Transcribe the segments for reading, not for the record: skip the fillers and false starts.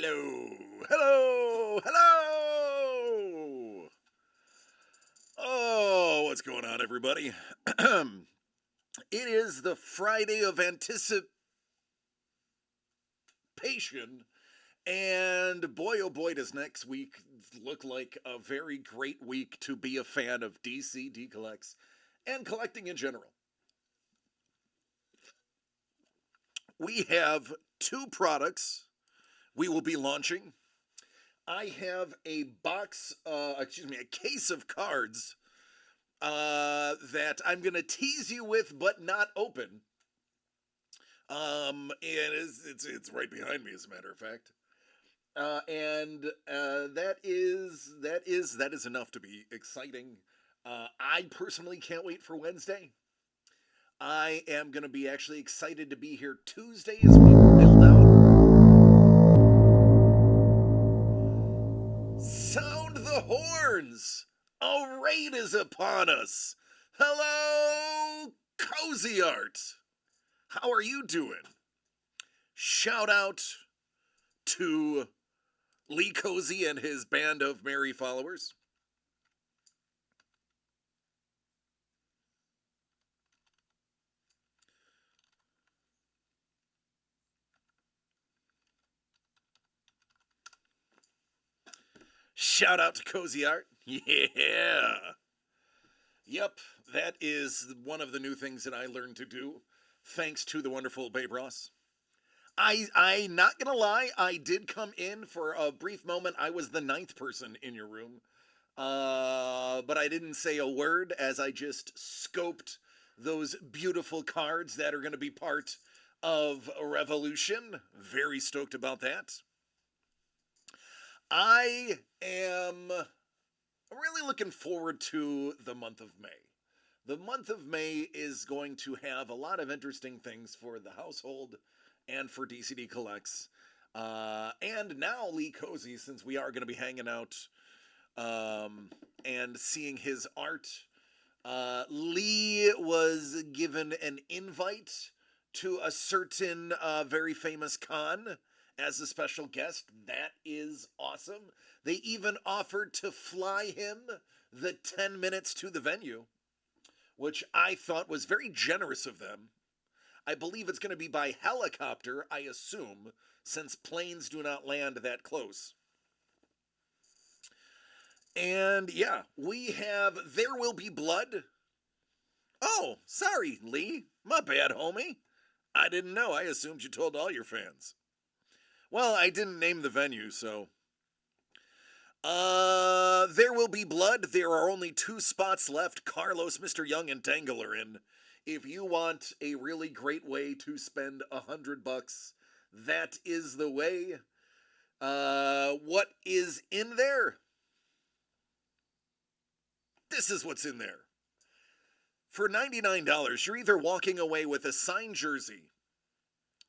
Hello, hello, hello. Oh, what's going on, everybody? It is the Friday of anticipation, and boy, oh boy, does next week look like a very great week to be a fan of DCD Collects and collecting in general. We have two products we will be launching. I have a a case of cards that I'm gonna tease you with, but not open. And it's right behind me, as a matter of fact. And that is enough to be exciting. I personally can't wait for Wednesday. I am gonna be actually excited to be here Tuesday as we build out. Sound the horns! A raid is upon us! Hello, Cozy Art! How are you doing? Shout out to Lee Cozy and his band of merry followers. Shout out to Cozy Art. Yeah. Yep, that is one of the new things that I learned to do, thanks to the wonderful Babe Ross. I not gonna lie, I did come in for a brief moment. I was the ninth person in your room, but I didn't say a word as I just scoped those beautiful cards that are going to be part of a Revolution. Very stoked about that. I am really looking forward to the month of May. The month of May is going to have a lot of interesting things for the household and for DCD Collects. And now Lee Cozy, since we are going to be hanging out and seeing his art. Lee was given an invite to a certain very famous con as a special guest. That is awesome. They even offered to fly him the 10 minutes to the venue, which I thought was very generous of them. I believe it's going to be by helicopter, I assume, since planes do not land that close. And yeah, we have There Will Be Blood. Oh, sorry, Lee. My bad, homie. I didn't know. I assumed you told all your fans. Well, I didn't name the venue, so. There Will Be Blood. There are only two spots left. Carlos, Mr. Young, and Dangle are in. If you want a really great way to spend $100, that is the way. What is in there? This is what's in there. For $99, you're either walking away with a signed jersey,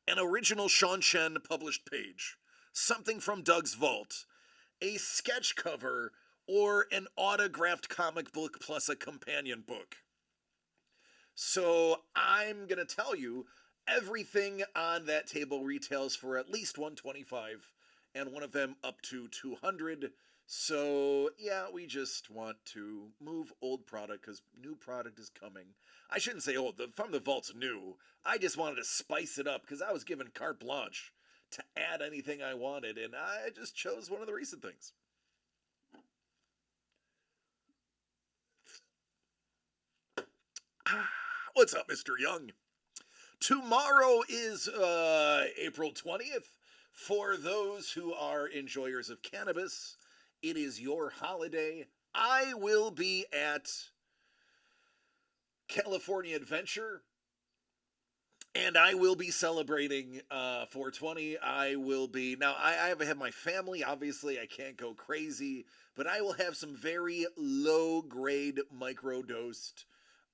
an original Sean Chen published page, something from Doug's Vault, a sketch cover, or an autographed comic book plus a companion book. So I'm going to tell you everything on that table retails for at least $125 and one of them up to $200. So, yeah, we just want to move old product because new product is coming. I shouldn't say old, From the Vault's new. I just wanted to spice it up because I was given carte blanche to add anything I wanted, and I just chose one of the recent things. What's up, Mr. Young? Tomorrow is April 20th. For those who are enjoyers of cannabis, it is your holiday. I will be at California Adventure and I will be celebrating 420. I will be now. I have my family. Obviously, I can't go crazy, but I will have some very low grade microdosed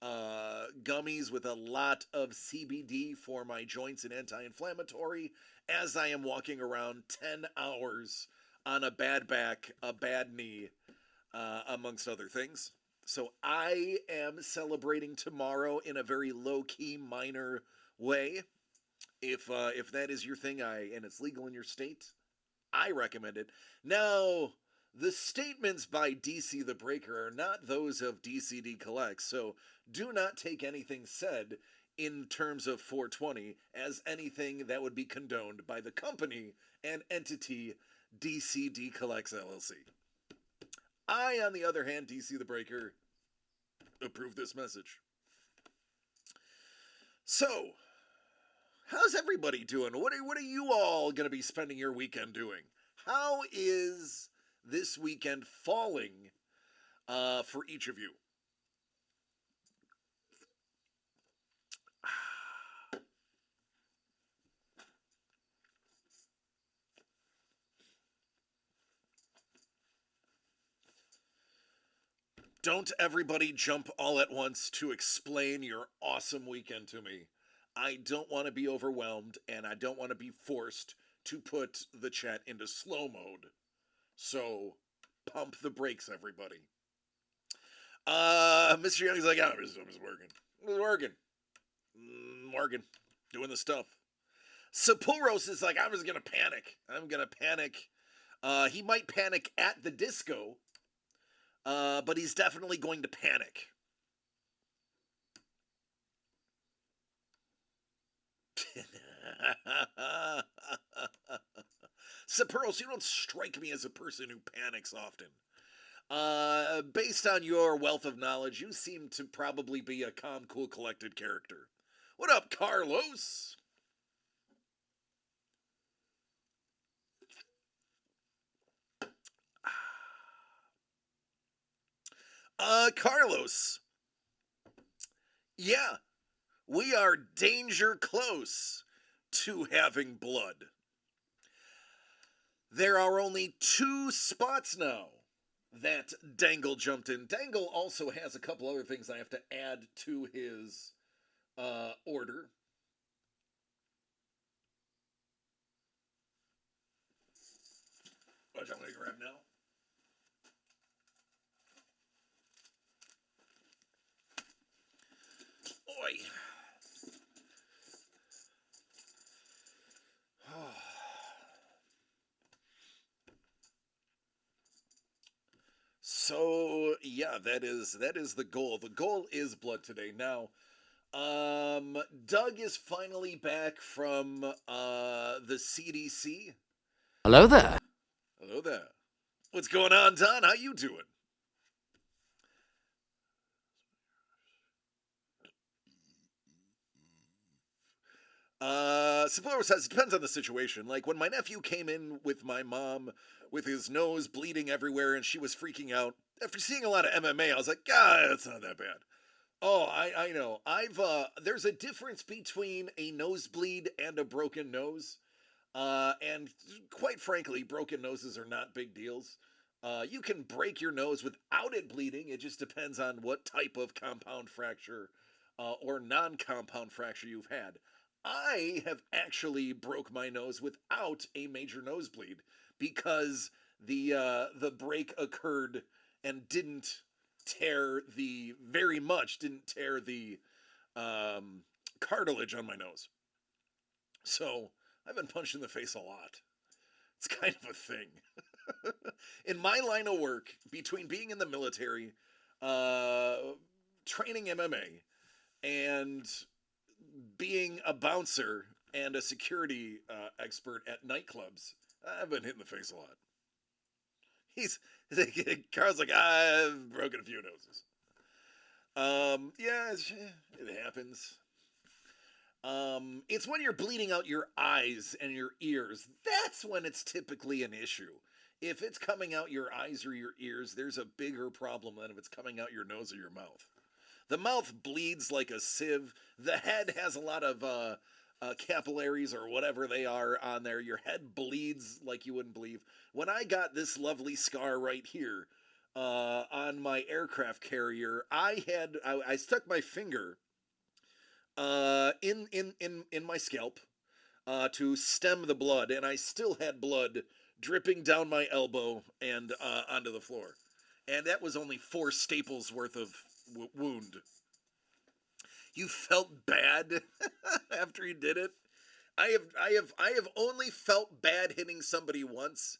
gummies with a lot of CBD for my joints and anti-inflammatory. As I am walking around 10 hours on a bad back, a bad knee, amongst other things. So I am celebrating tomorrow in a very low key, minor way. If that is your thing, and it's legal in your state, I recommend it. Now, the statements by DC the Breaker are not those of DCD Collects, so do not take anything said in terms of 420 as anything that would be condoned by the company and entity DCD Collects LLC. I, on the other hand, DC the Breaker, approve this message. So, how's everybody doing? What are you all going to be spending your weekend doing? How is this weekend falling for each of you? Don't everybody jump all at once to explain your awesome weekend to me. I don't want to be overwhelmed and I don't want to be forced to put the chat into slow mode. So, pump the brakes, everybody. Mr. Young's like, I'm just working. Morgan, doing the stuff. Sapulros is like, I'm just gonna panic. He might panic at the disco, but he's definitely going to panic. Sapulros, you don't strike me as a person who panics often. Based on your wealth of knowledge, you seem to probably be a calm, cool, collected character. What up, Carlos? Carlos. Yeah, we are danger close to having blood. There are only 2 spots now that Dangle jumped in. Dangle also has a couple other things I have to add to his order. Which I'm going to grab now. Oi. So yeah, that is the goal. The goal is blood today. Now, Doug is finally back from the CDC. Hello there. Hello there. What's going on, Don? How you doing? Sapulro says it depends on the situation. Like when my nephew came in with my mom with his nose bleeding everywhere and she was freaking out. After seeing a lot of MMA, I was like, God, that's not that bad. Oh, I know. There's a difference between a nosebleed and a broken nose. And quite frankly, broken noses are not big deals. You can break your nose without it bleeding. It just depends on what type of compound fracture or non-compound fracture you've had. I have actually broke my nose without a major nosebleed because the break occurred and didn't tear the cartilage on my nose. So I've been punched in the face a lot. It's kind of a thing. In my line of work, between being in the military, training MMA, and being a bouncer and a security expert at nightclubs, I've been hit in the face a lot. Carl's like, I've broken a few noses. Yeah, it happens. It's when you're bleeding out your eyes and your ears. That's when it's typically an issue. If it's coming out your eyes or your ears, there's a bigger problem than if it's coming out your nose or your mouth. The mouth bleeds like a sieve. The head has a lot of capillaries or whatever they are on there. Your head bleeds like you wouldn't believe. When I got this lovely scar right here on my aircraft carrier, I stuck my finger in my scalp to stem the blood, and I still had blood dripping down my elbow and onto the floor. And that was only 4 staples worth of wound. You felt bad after you did it? I have only felt bad hitting somebody once,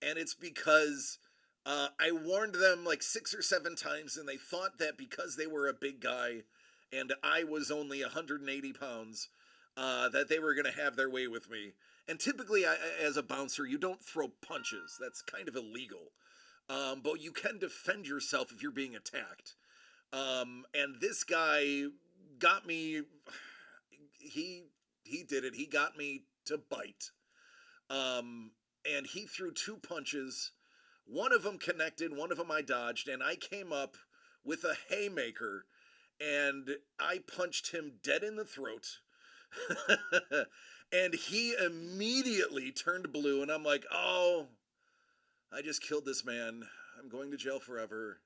and it's because I warned them like 6 or 7 times, and they thought that because they were a big guy and I was only 180 pounds, that they were going to have their way with me. And typically, as a bouncer, you don't throw punches. That's kind of illegal. But you can defend yourself if you're being attacked. And this guy got me. He did it. He got me to bite. And he threw 2 punches. One of them connected, one of them I dodged, and I came up with a haymaker and I punched him dead in the throat. And he immediately turned blue, and I'm like, oh, I just killed this man. I'm going to jail forever.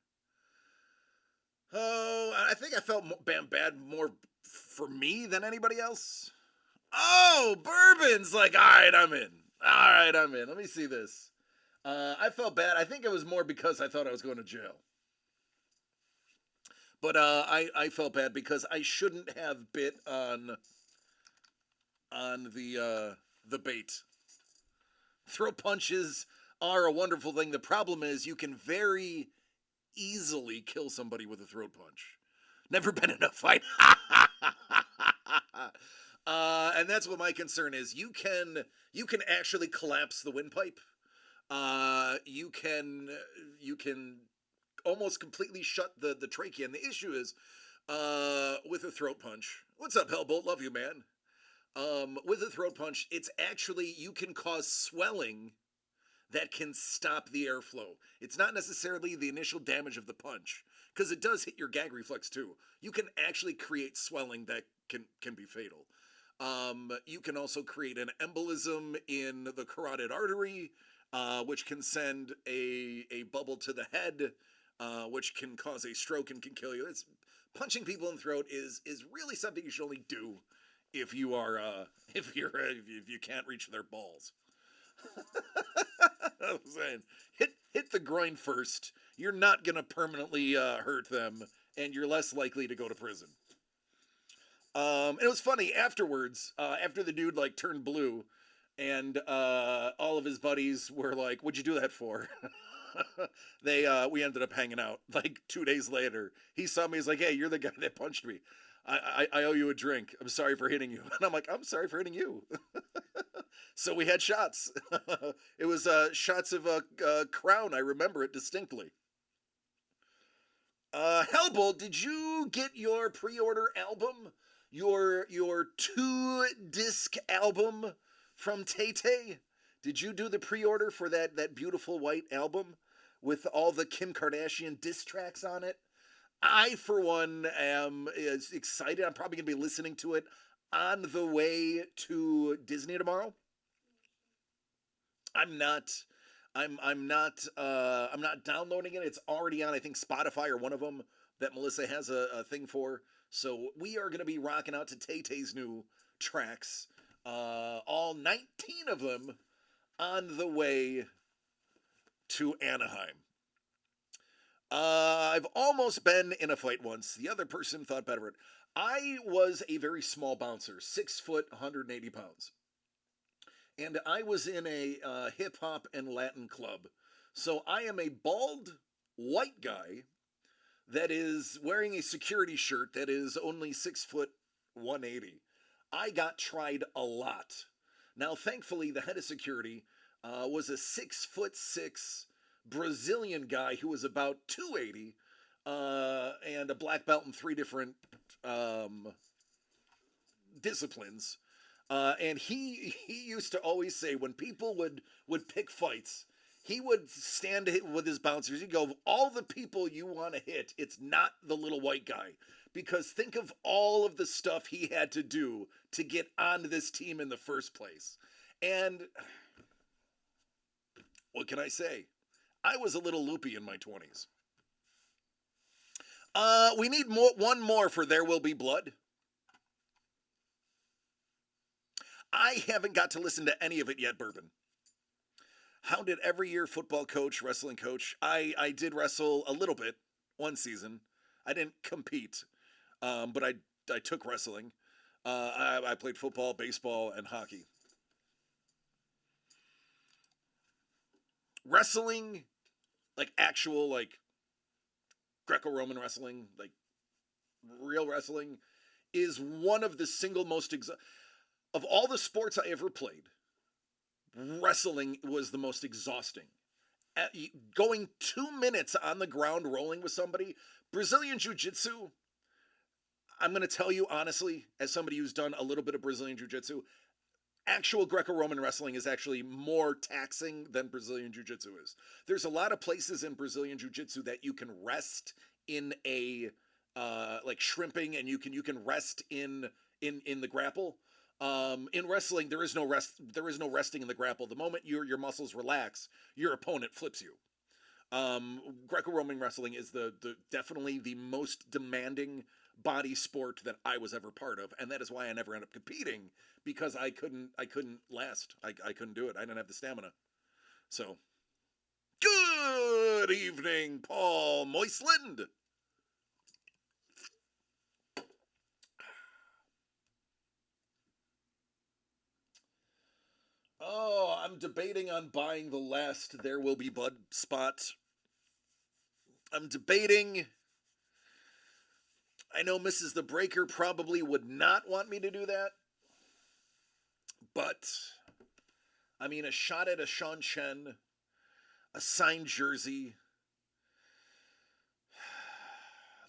Oh, I think I felt bad more for me than anybody else. Oh, Bourbon's like, all right, I'm in. All right, I'm in. Let me see this. I felt bad. I think it was more because I thought I was going to jail. But I felt bad because I shouldn't have bit on the bait. Throw punches are a wonderful thing. The problem is you can very easily kill somebody with a throat punch. Never been in a fight. And that's what my concern is. You can actually collapse the windpipe. You can almost completely shut the trachea. And the issue is with a throat punch. What's up, Hellbolt? Love you, man. With a throat punch, it's actually you can cause swelling that can stop the airflow. It's not necessarily the initial damage of the punch, because it does hit your gag reflex too. You can actually create swelling that can be fatal. You can also create an embolism in the carotid artery, which can send a bubble to the head, which can cause a stroke and can kill you. Punching people in the throat is really something you should only do if you are if you can't reach their balls. I'm saying, hit the groin first. You're not gonna permanently hurt them, and you're less likely to go to prison. It was funny afterwards. After the dude like turned blue, and all of his buddies were like, "What'd you do that for?" We ended up hanging out like 2 days later. He saw me. He's like, "Hey, you're the guy that punched me. I owe you a drink. I'm sorry for hitting you." And I'm like, "I'm sorry for hitting you." So we had shots. It was shots of Crown. I remember it distinctly. Hellbolt, did you get your pre-order album? Your 2-disc album from Tay Tay? Did you do the pre-order for that beautiful white album with all the Kim Kardashian diss tracks on it? I, for one, am excited. I'm probably going to be listening to it on the way to Disney tomorrow. I'm not. I'm not downloading it. It's already on, I think, Spotify or one of them that Melissa has a thing for. So we are going to be rocking out to Tay Tay's new tracks, all 19 of them, on the way to Anaheim. I've almost been in a fight once. The other person thought better of it. I was a very small bouncer, 6 foot, 180 pounds. And I was in a hip hop and Latin club. So I am a bald white guy that is wearing a security shirt that is only 6 foot 180. I got tried a lot. Now, thankfully, the head of security was a 6'6" Brazilian guy who was about 280 and a black belt in 3 different disciplines. And he used to always say when people would pick fights, he would stand with his bouncers. He'd go, all the people you want to hit, it's not the little white guy. Because think of all of the stuff he had to do to get onto this team in the first place. And what can I say? I was a little loopy in my 20s. We need one more for There Will Be Blood. I haven't got to listen to any of it yet, Bourbon. Hounded every year, football coach, wrestling coach. I did wrestle a little bit one season. I didn't compete, but I took wrestling. I played football, baseball, and hockey. Wrestling, like actual, like Greco-Roman wrestling, like real wrestling, is one of the single most of all the sports I ever played. Wrestling was the most exhausting. Going 2 minutes on the ground rolling with somebody, Brazilian Jiu-Jitsu, I'm going to tell you honestly, as somebody who's done a little bit of Brazilian Jiu-Jitsu, actual Greco-Roman wrestling is actually more taxing than Brazilian Jiu-Jitsu is. There's a lot of places in Brazilian Jiu-Jitsu that you can rest in a like shrimping, and you can rest in the grapple. In wrestling, there is no rest. There is no resting in the grapple. The moment your muscles relax, your opponent flips you. Greco-Roman wrestling is the definitely the most demanding body sport that I was ever part of, and that is why I never ended up competing, because I couldn't last. I couldn't do it. I didn't have the stamina. So, good evening, Paul Moisland. Oh, I'm debating on buying the last There Will Be Blood spot. I'm debating. I know Mrs. The Breaker probably would not want me to do that. But, I mean, a shot at a Sean Chen, a signed jersey.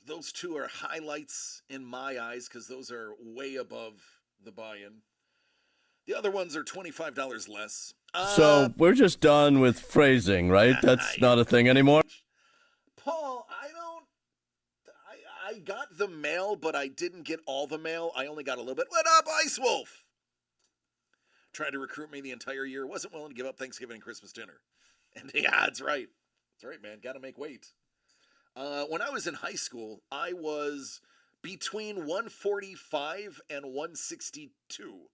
Those two are highlights in my eyes because those are way above the buy-in. The other ones are $25 less. So we're just done with phrasing, right? That's not a thing anymore. Paul, I got the mail, but I didn't get all the mail. I only got a little bit. What up, Ice Wolf? Tried to recruit me the entire year. Wasn't willing to give up Thanksgiving and Christmas dinner. And yeah, that's right. That's right, man. Got to make weight. When I was in high school, I was between 145 and 162.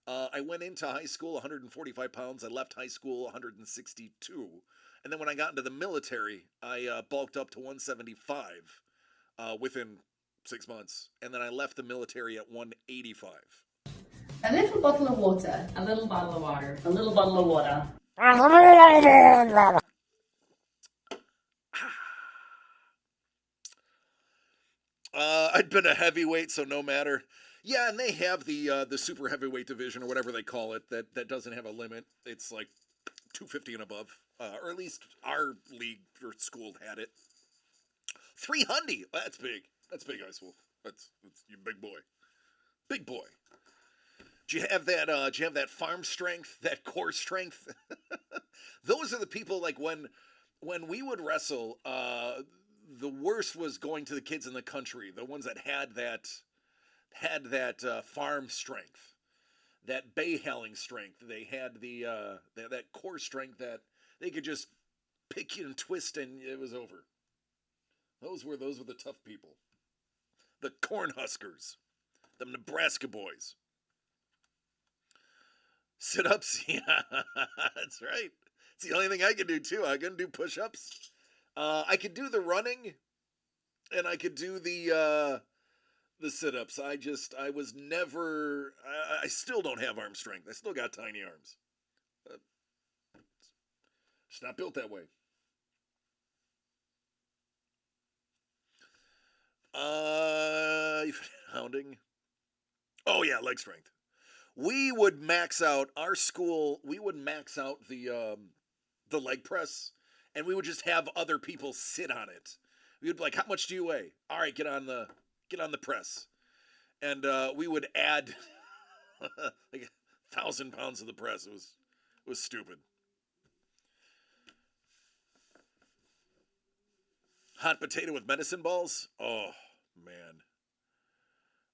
I went into high school 145 pounds. I left high school 162. And then when I got into the military, I bulked up to 175 within 6 months. And then I left the military at 185. A little bottle of water. A little bottle of water. A little bottle of water. I'd been a heavyweight, so no matter. Yeah, and they have the super heavyweight division or whatever they call it that doesn't have a limit. It's like 250 and above, or at least our league or school had it. 300. That's big. That's big, Ice Wolf. That's you big boy. Big boy. Do you have that? Do you have that farm strength, that core strength? Those are the people like when we would wrestle. The worst was going to the kids in the country, the ones that had that farm strength, that bayhelling strength. They had that core strength that they could just pick you and twist and it was over. Those were the tough people. The Cornhuskers, the Nebraska boys. Sit-ups, yeah, that's right. It's the only thing I can do too. I can do push-ups. I could do the running, and I could do the sit-ups. I was never. I still don't have arm strength. I still got tiny arms. Just not built that way. Hounding. Oh yeah, leg strength. We would max out our school. We would max out the leg press, and we would just have other people sit on it. We would be like, "How much do you weigh? All right, get on the press," and we would add like 1,000 pounds of the press. It was stupid. Hot potato with medicine balls. Oh man,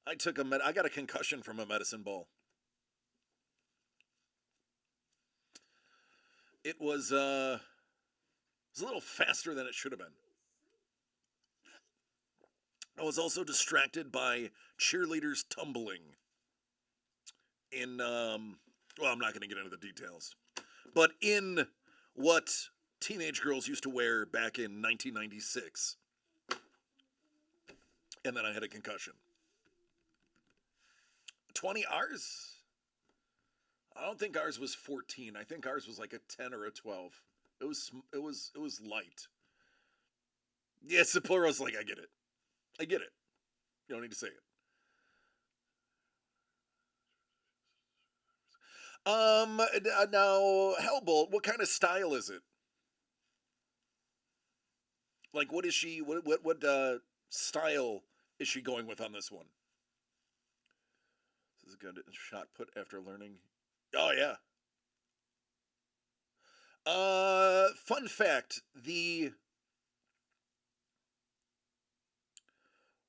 I got a concussion from a medicine ball. It was a little faster than it should have been. I was also distracted by cheerleaders tumbling in well, I'm not going to get into the details, but in what teenage girls used to wear back in 1996. And then I had a concussion. 20 ours? I don't think ours was 14. I think ours was like a 10 or a 12. It was light. Yes, the plural's like, I get it. I get it. You don't need to say it. Now, Hellbolt, what kind of style is it? Like, what is she, what style is she going with on this one? This is a good shot put after learning. Oh, yeah. Fun fact,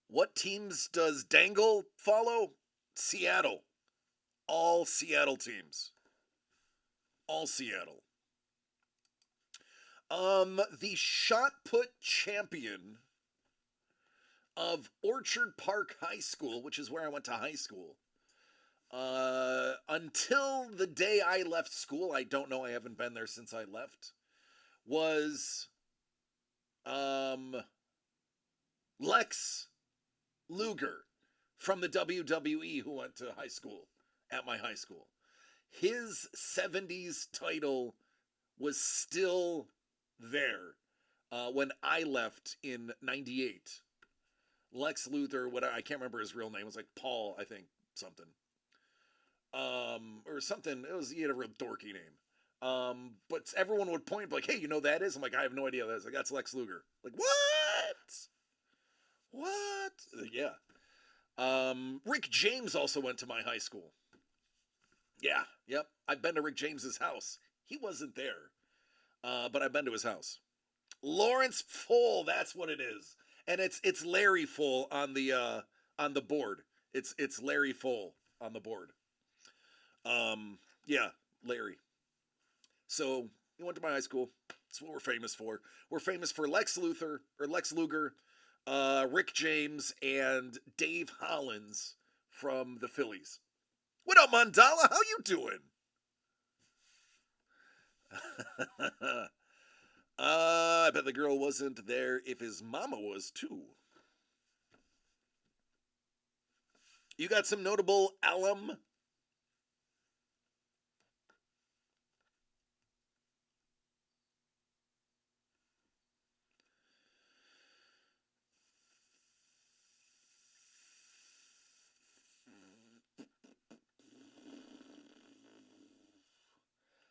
what teams does Dangle follow? Seattle. All Seattle teams. All Seattle. The shot put champion of Orchard Park High School, which is where I went to high school. Until the day I left school, I don't know, I haven't been there since I left, was, Lex Luger from the WWE, who went to high school at my high school. His 70s title was still there when I left in 98. Lex Luthor, whatever, I can't remember his real name. It was like Paul, I think, something. Or something. He had a real dorky name. But everyone would point like, hey, you know who that is? I'm like, I have no idea who that is. Like, that's Lex Luger. Like, what? Yeah. Rick James also went to my high school. Yeah, yep. I've been to Rick James's house. He wasn't there. But I've been to his house. Lawrence Full, that's what it is. And it's Larry Full on the board. It's Larry Full on the board. Yeah, Larry. So he went to my high school. That's what we're famous for. We're famous for Lex Luger, Rick James, and Dave Hollins from the Phillies. What up, Mandala? How you doing? I bet the girl wasn't there if his mama was too. You got some notable alum?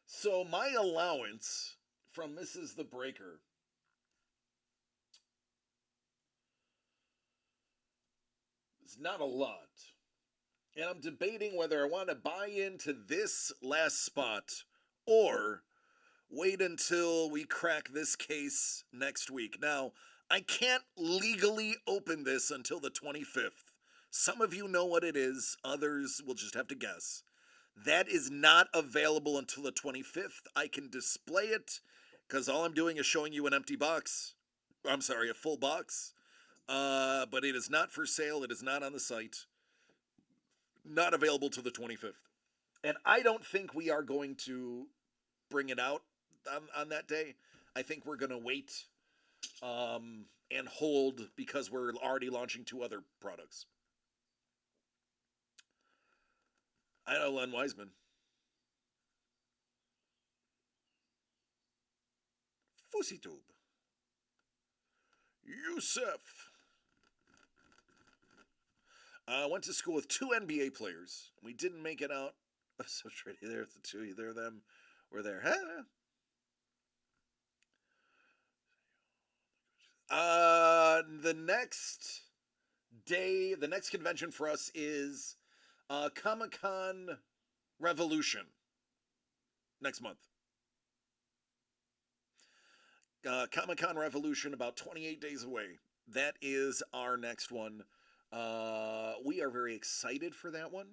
So my allowance from Mrs. the Breaker is not a lot. And I'm debating whether I want to buy into this last spot or wait until we crack this case next week. Now, I can't legally open this until the 25th. Some of you know what it is, others will just have to guess. That is not available until the 25th. I can display it because all I'm doing is showing you an empty box. I'm sorry, a full box. But it is not for sale. It is not on the site. Not available till the 25th. And I don't think we are going to bring it out on that day. I think we're going to wait and hold because we're already launching 2 other products. I know Len Wiseman. FouseyTube. Yusuf. I went to school with 2 NBA players. We didn't make it out. I'm so sure either the 2, either them were there. Huh? The next day, the next convention for us is Comic-Con Revolution next month. Comic-Con Revolution, about 28 days away. That is our next one. We are very excited for that one.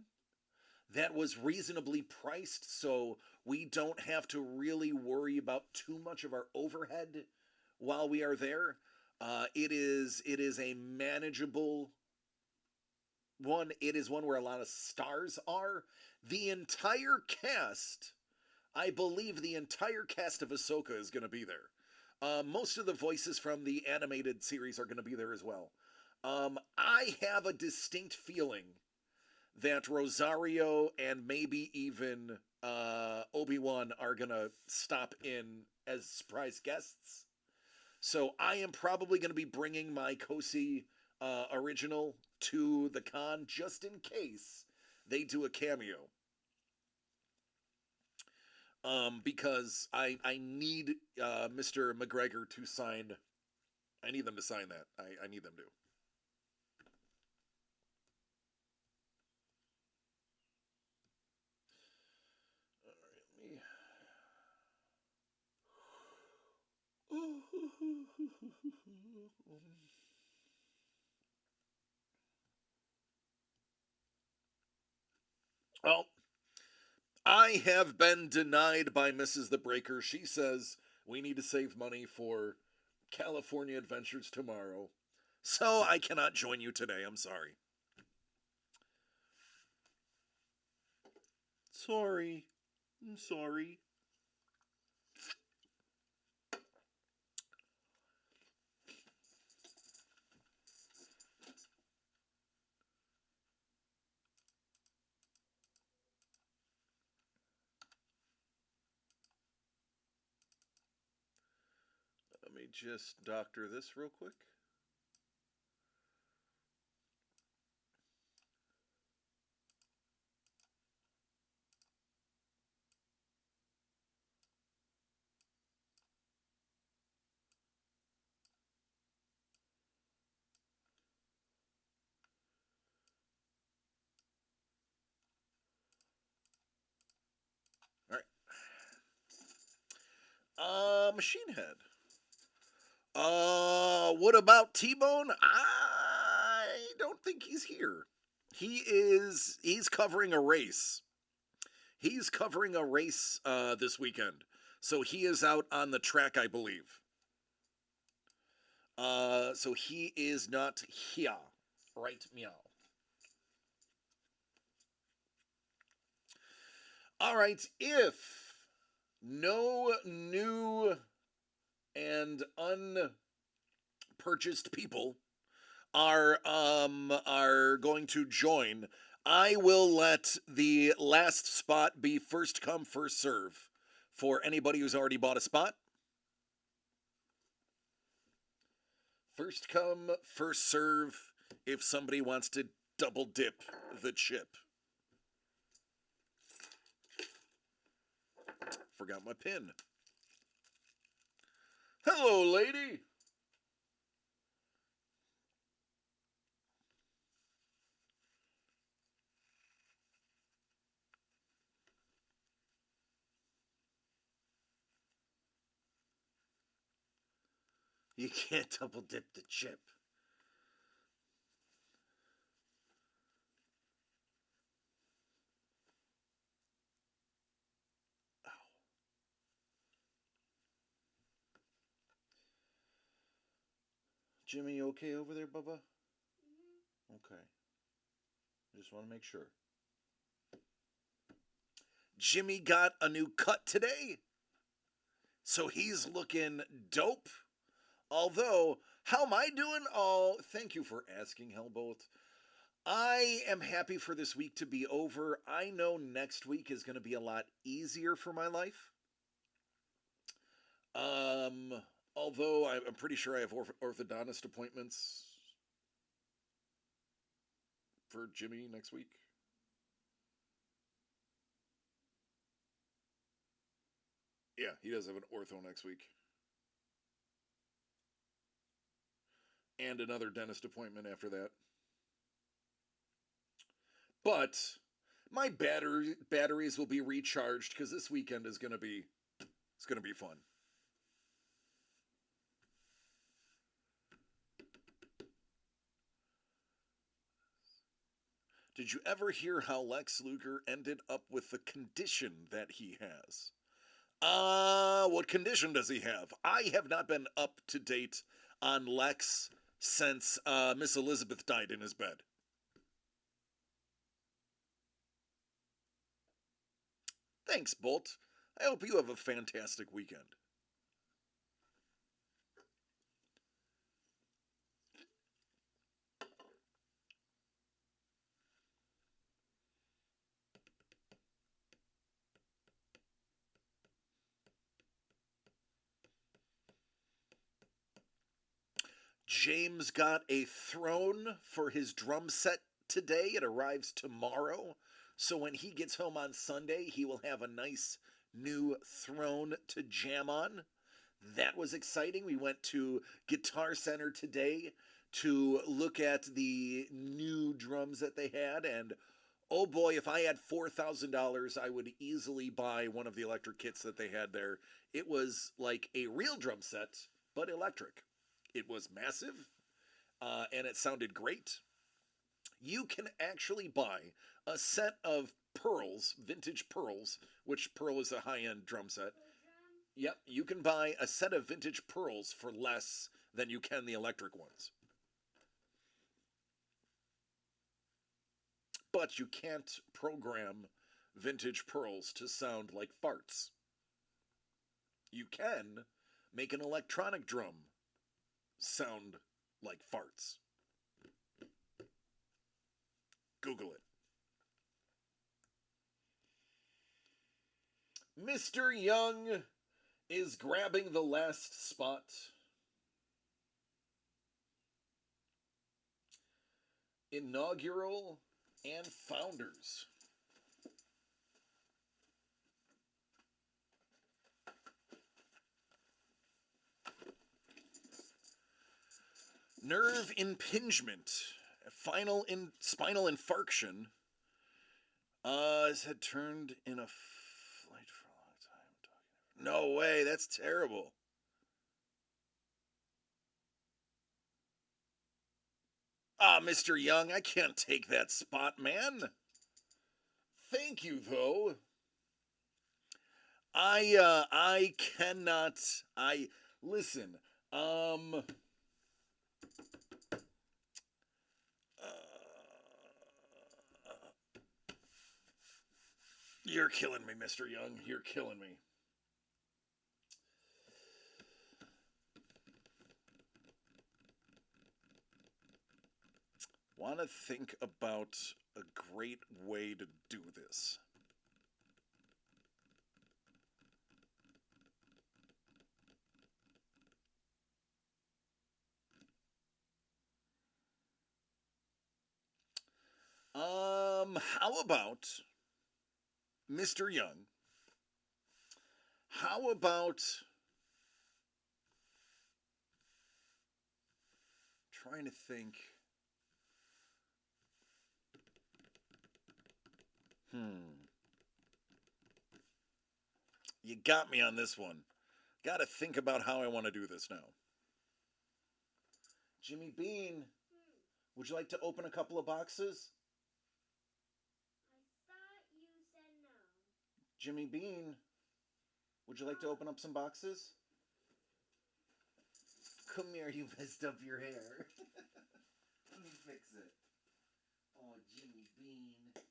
That was reasonably priced, so we don't have to really worry about too much of our overhead while we are there. It is a manageable one. It is one where a lot of stars are. The entire cast, I believe the entire cast of Ahsoka is going to be there. Most of the voices from the animated series are going to be there as well. I have a distinct feeling that Rosario and maybe even Obi-Wan are going to stop in as surprise guests. So I am probably going to be bringing my Kosi original to the con just in case they do a cameo. Because I need Mr. McGregor to sign. I need them to sign that. I need them to. Well, I have been denied by Mrs. the Breaker. She says we need to save money for California Adventures tomorrow. So I cannot join you today. I'm sorry. Sorry. I'm sorry. Let me just doctor this real quick. Machine Head. What about T-Bone? I don't think he's here. He's covering a race. He's covering a race this weekend. So he is out on the track, I believe. So he is not here. Right, meow. All right, if no new and unpurchased people are going to join, I will let the last spot be first come first serve for anybody who's already bought a spot. First come first serve if somebody wants to double dip the chip. Forgot my pin. Hello, lady. You can't double dip the chip. Ow. Jimmy, you okay over there, Bubba? Okay. Just want to make sure. Jimmy got a new cut today, so he's looking dope. Although, how am I doing? Oh, thank you for asking, Hellbolt. I am happy for this week to be over. I know next week is going to be a lot easier for my life. Although I'm pretty sure I have orthodontist appointments for Jimmy next week. Yeah, he does have an ortho next week. And another dentist appointment after that. But my batteries will be recharged because this weekend is gonna be fun. Did you ever hear how Lex Luger ended up with the condition that he has? What condition does he have? I have not been up to date on Lex since Miss Elizabeth died in his bed. Thanks, Bolt. I hope you have a fantastic weekend. James got a throne for his drum set today. It arrives tomorrow. So when he gets home on Sunday, he will have a nice new throne to jam on. That was exciting. We went to Guitar Center today to look at the new drums that they had, and oh boy, if I had $4,000, I would easily buy one of the electric kits that they had there. It was like a real drum set, but electric. It was massive, and it sounded great. You can actually buy a set of Pearls, vintage Pearls, which Pearl is a high-end drum set. Yep, you can buy a set of vintage Pearls for less than you can the electric ones. But you can't program vintage Pearls to sound like farts. You can make an electronic drum sound like farts. Google it. Mr. Young is grabbing the last spot. Inaugural and Founders. Nerve impingement, spinal infarction. His head turned in a flight for a long time. No way, that's terrible. Ah, Mr. Young, I can't take that spot, man. Thank you, though. I cannot. Listen. You're killing me, Mr. Young. You're killing me. Want to think about a great way to do this. How about Mr. Young? How about trying to think? You got me on this one. Got to think about how I want to do this now. Jimmy Bean, would you like to open a couple of boxes? I thought you said no. Jimmy Bean, would you like to open up some boxes? Come here, you messed up your hair. Let me fix it. Oh, Jimmy Bean. Alright.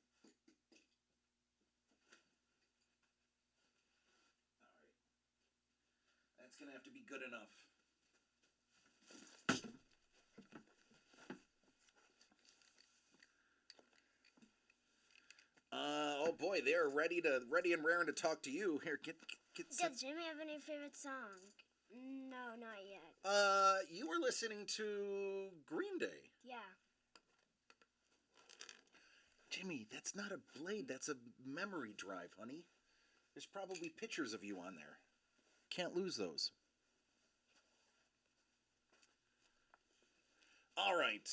That's gonna have to be good enough. Oh boy, they're ready and raring to talk to you. Here, get Does Jimmy have any favorite song? No, not yet. You were listening to Green Day. Yeah. Jimmy, that's not a blade, that's a memory drive, honey. There's probably pictures of you on there. Can't lose those. All right.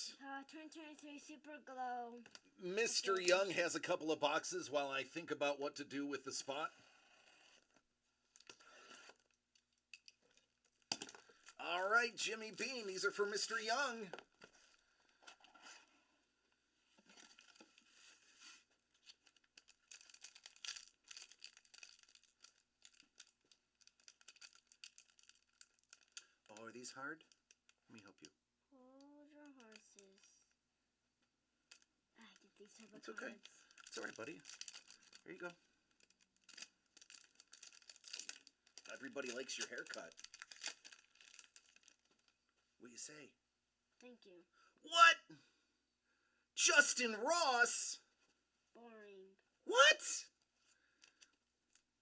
2023 Super Glow. Mr. Young has a couple of boxes while I think about what to do with the spot. All right, Jimmy Bean, these are for Mr. Young. Oh, are these hard? Let me help you. Hold your horses. I did these turbo It's okay. It's all right, buddy. There you go. Everybody likes your haircut. What do you say? Thank you. What? Justin Ross? Boring. What?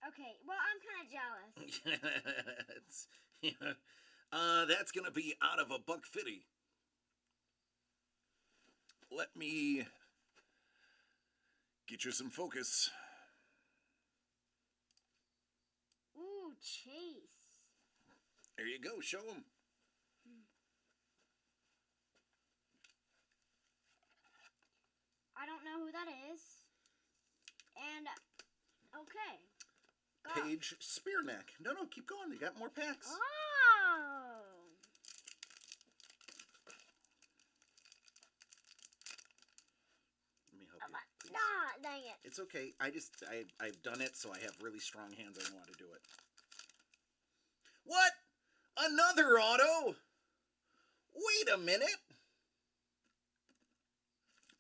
Okay, well, I'm kind of jealous. That's gonna be out of $150. let me get you some focus. Ooh, Chase. There you go. Show them. I don't know who that is. And, okay. Go. Paige Spearneck. No, keep going. They got more packs. Oh. Let me help you. Please. Nah, dang it. It's okay. I've done it, so I have really strong hands. I know how to do it. What? Another auto? Wait a minute.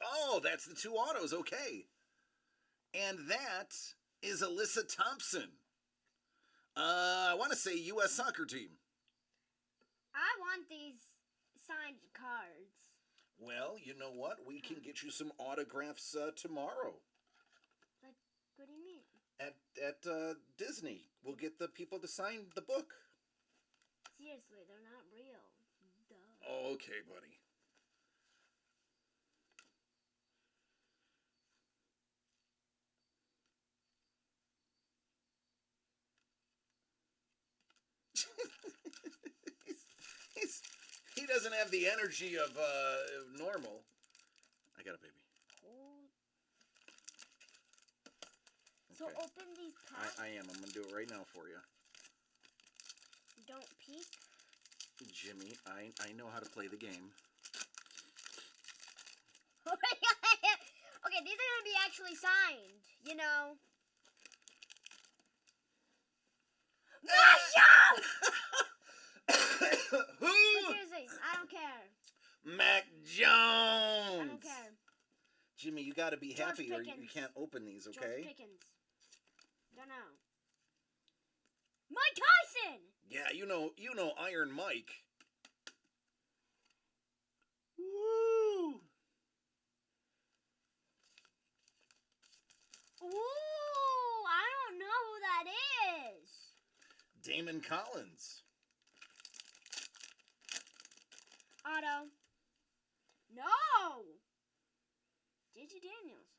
Oh, that's the two autos. Okay. And that is Alyssa Thompson. I want to say U.S. soccer team. I want these signed cards. Well, you know what? We can get you some autographs tomorrow Like, what do you mean? at Disney. We'll get the people to sign the book. Seriously, they're not real. Duh. Okay, buddy. He doesn't have the energy of normal. I got a baby. Hold. So Okay. open these packs. I am. I'm going to do it right now for you. Don't peek. Jimmy, I know how to play the game. Okay, these are gonna be actually signed. You know. But Who? seriously, I don't care. Mac Jones. I don't care. Jimmy, you got to be George happy or you Pickens. can't open these, George okay? Pickens. Don't know. Mike Tyson. Yeah, you know Iron Mike. Woo! Ooh, I don't know who that is. Damon Collins. Otto. No. JJ Daniels.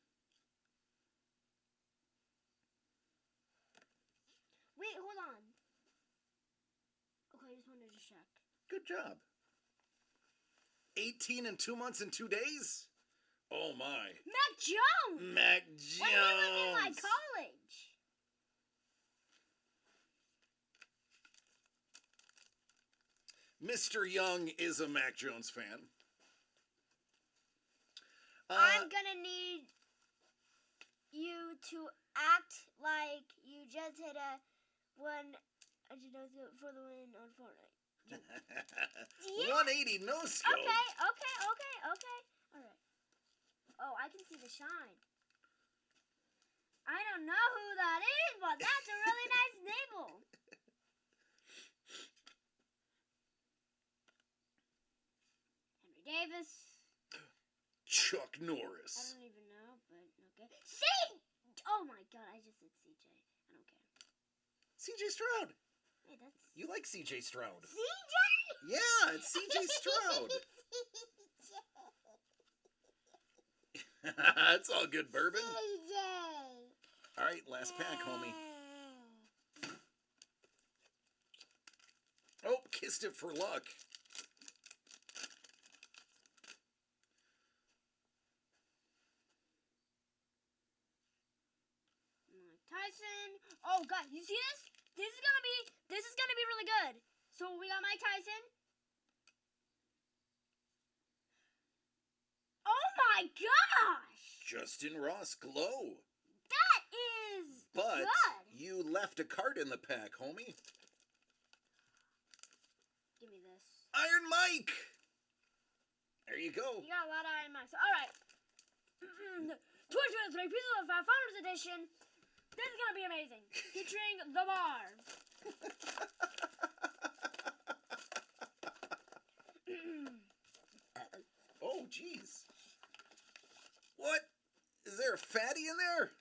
Wait, hold on. Okay, I just wanted to check. Good job. 18 in 2 months and 2 days? Oh my. Mac Jones. Mac When he was in my Jones. college. Mr. Young is a Mac Jones fan. I'm gonna need you to act like you just hit a one. I just know for the win on Fortnite. Yeah. 180 no scope. Okay. All right. Oh, I can see the shine. I don't know who that is, but that's a really nice label. Henry Davis. Chuck I Norris. don't even know, but okay. See! Oh my god, I just said CJ. I don't care. CJ Stroud. Hey, that's You like CJ Stroud. CJ! Yeah, it's CJ Stroud. It's all good, Bourbon. All right, last pack, homie. Oh, kissed it for luck. Mike Tyson. Oh god, you see this? This is gonna be really good. So we got Mike Tyson. Oh my gosh! Justin Ross, glow. That is But good. you left a card in the pack, homie. Give me this. Iron Mike. There you go. You got a lot of Iron Max. Alright. 2023 Pieces of Founders Edition. This is gonna be amazing. Featuring the bar. Oh, jeez. What? Is there a fatty in there?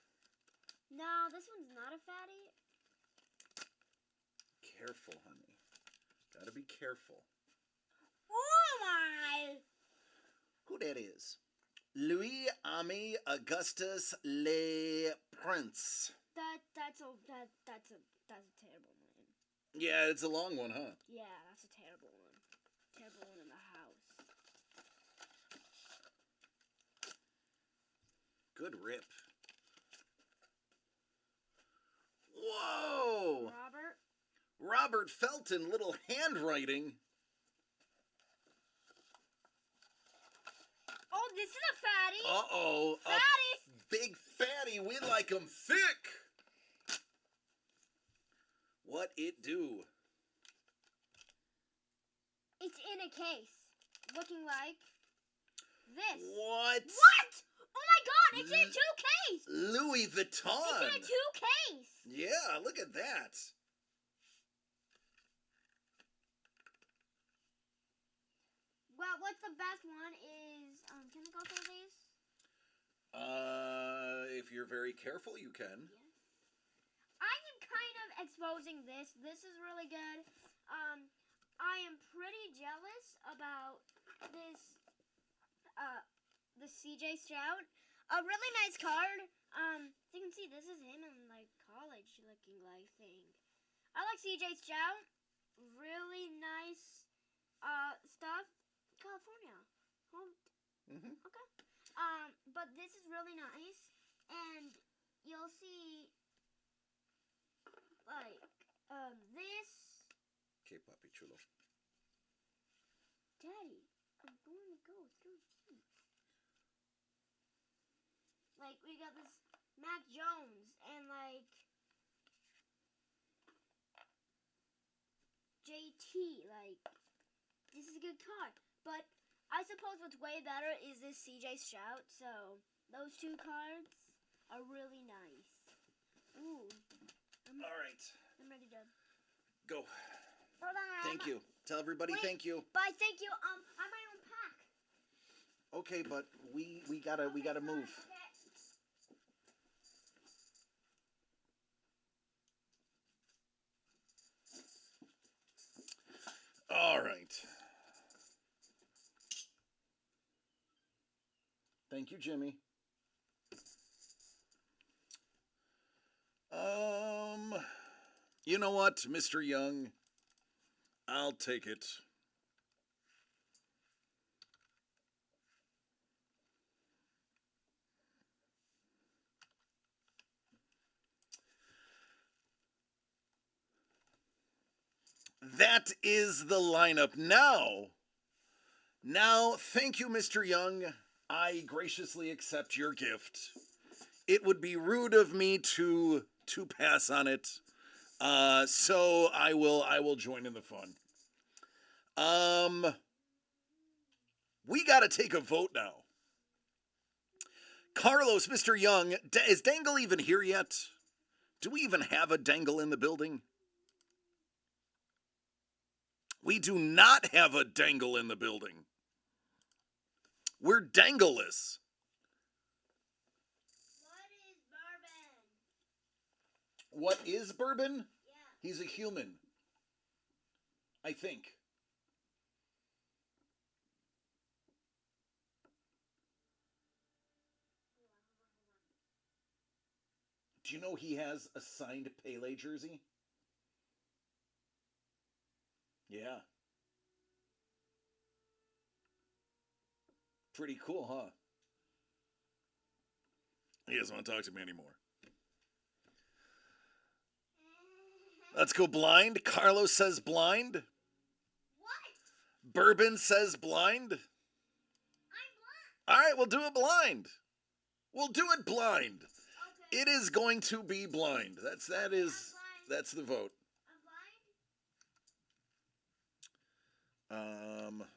No, this one's not a fatty. Careful, honey. Gotta be careful. Oh my! Who that is? Louis Ami Augustus Le Prince. That's a terrible name. Yeah, it's a long one, huh? Yeah, that's a terrible one. Terrible one in the house. Good rip. Whoa! Robert Felton, little handwriting. Oh, this is a fatty. Uh-oh. Fatty. A big fatty. We like 'em thick. What it do? It's in a case. Looking like this. What? What? Oh my god, it's in a 2-case. Louis Vuitton. It's in a 2-case. Yeah, look at that. Well, what's the best one is, can I go through these? If you're very careful, you can. Yes. I am kind of exposing this. This is really good. I am pretty jealous about this, the CJ Stroud. A really nice card. As you can see, this is him in, like, college looking like thing. I like CJ Stroud. Really nice, stuff. California. Mm-hmm. Okay. But this is really nice, and you'll see, like, this. Okay, Papi Chulo. Daddy, I'm going to go through these. Like, we got this Mac Jones, and, like, JT, like, this is a good card. But I suppose what's way better is this CJ Stroud, so those two cards are really nice. Ooh. All right. I'm ready to Go. Hold on. Thank you. Tell everybody Wait. thank you. Bye, thank you. I'm my own pack. Okay, but we gotta move. Okay. All right. Thank you, Jimmy. You know what, Mr. Young? I'll take it. That is the lineup. Now, thank you, Mr. Young. I graciously accept your gift. It would be rude of me to pass on it. So I will join in the fun. We gotta take a vote now. Carlos, Mr. Young, is Dangle even here yet? Do we even have a Dangle in the building? We do not have a Dangle in the building. We're dangleless. What is bourbon? What is Bourbon? Yeah. He's a human. I think. Do you know he has a signed Pele jersey? Yeah. Pretty cool, huh? He doesn't want to talk to me anymore. Let's go blind. Carlos says blind. What? Bourbon says blind. I'm blind. All right, we'll do it blind. We'll do it blind. Okay. It is going to be blind. That's the vote. I'm blind.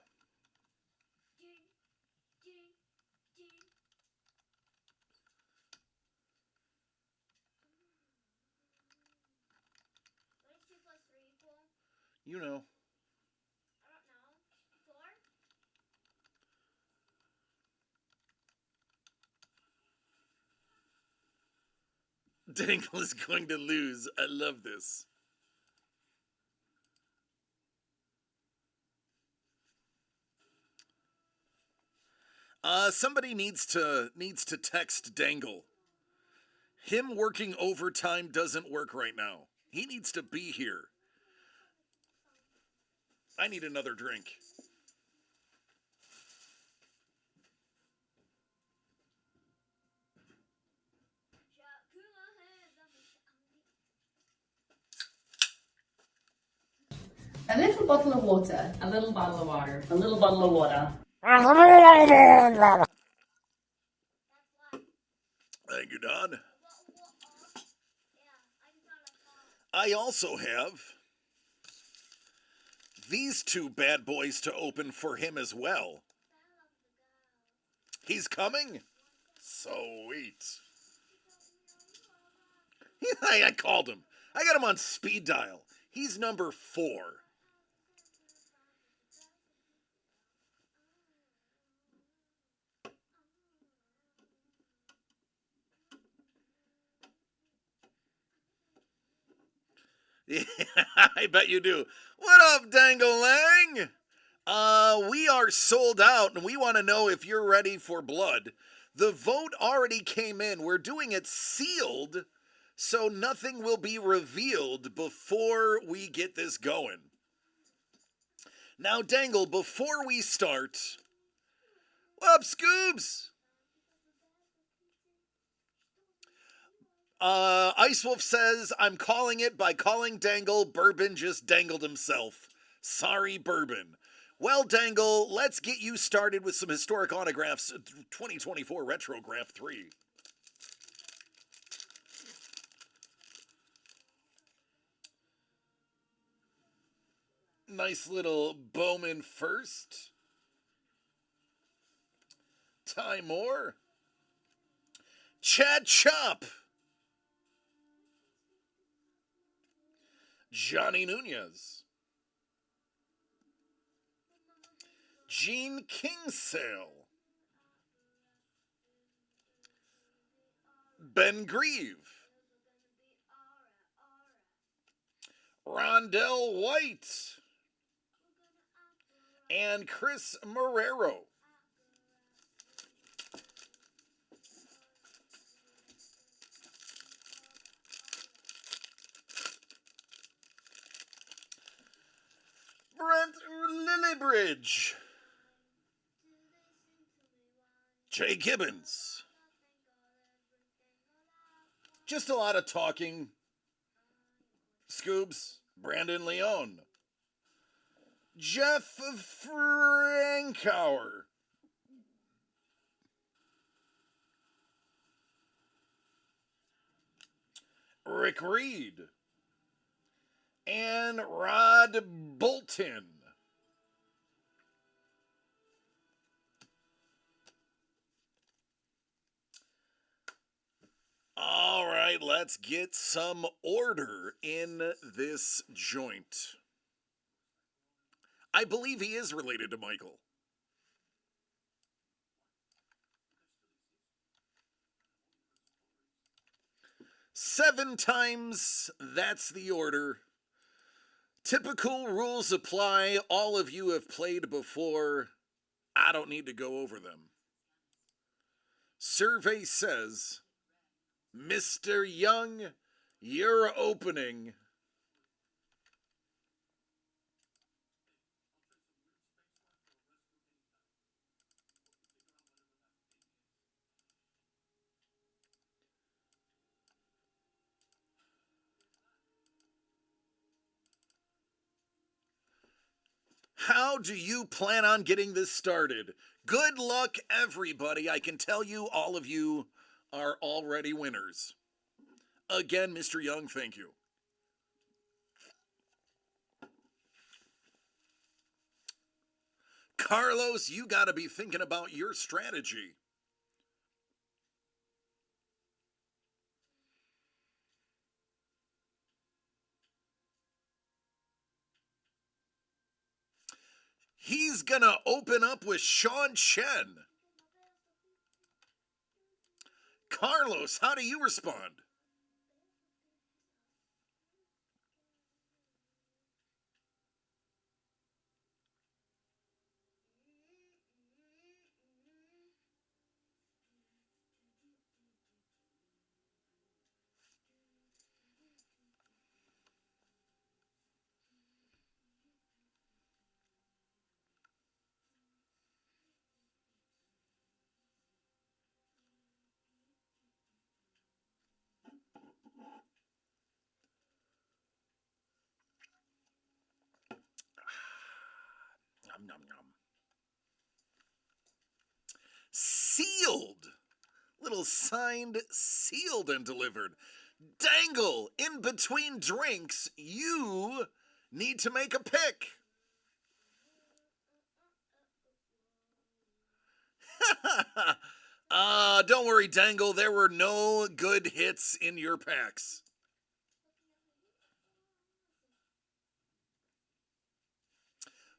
What is 2 plus 3 equal? You know. I don't know. 4? Dangle is going to lose. I love this. Somebody needs to text Dangle. Him working overtime doesn't work right now. He needs to be here. I need another drink. A little bottle of water. A little bottle of water. A little bottle of water. Thank you, Don. I also have these two bad boys to open for him as well. He's coming? Sweet. I called him. I got him on speed dial. He's number 4. Yeah, I bet you do. What up, Dangle-Lang? We are sold out, and we want to know if you're ready for blood. The vote already came in. We're doing it sealed, so nothing will be revealed before we get this going. Now, Dangle, before we start, what up, Scoobs? Ice Wolf says, I'm calling it by calling Dangle. Bourbon just dangled himself. Sorry, Bourbon. Well, Dangle, let's get you started with some historic autographs. 2024 Retrograph 3. Nice little Bowman first. Ty Moore. Chad Chop. Johnny Nunez. Gene Kingsale. Ben Grieve. Rondell White. And Chris Marrero. Brent Lillibridge. Jay Gibbons. Just a lot of talking. Scoobs. Brandon Leone. Jeff Frankauer. Rick Reed. And Rod Bolton. All right, let's get some order in this joint. I believe he is related to Michael. Seven times, that's the order. Typical rules apply. All of you have played before. I don't need to go over them. Survey says, Mr. Young, you're opening. How do you plan on getting this started? Good luck, everybody. I can tell you all of you are already winners. Again, Mr. Young, thank you. Carlos, you got to be thinking about your strategy. He's going to open up with Sean Chen. Carlos, how do you respond? will signed, sealed, and delivered. Dangle, in between drinks, you need to make a pick. Don't worry, Dangle, there were no good hits in your packs.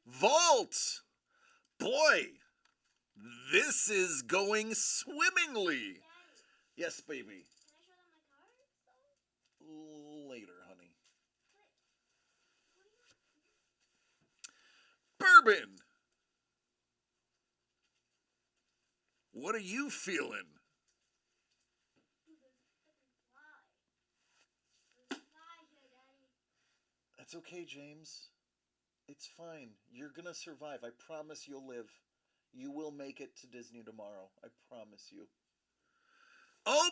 Vault! Boy, this is going swimmingly. Yes, baby. Later, honey. Bourbon! What are you feeling? That's okay, James. It's fine. You're gonna survive. I promise you'll live. You will make it to Disney tomorrow. I promise you. Oh,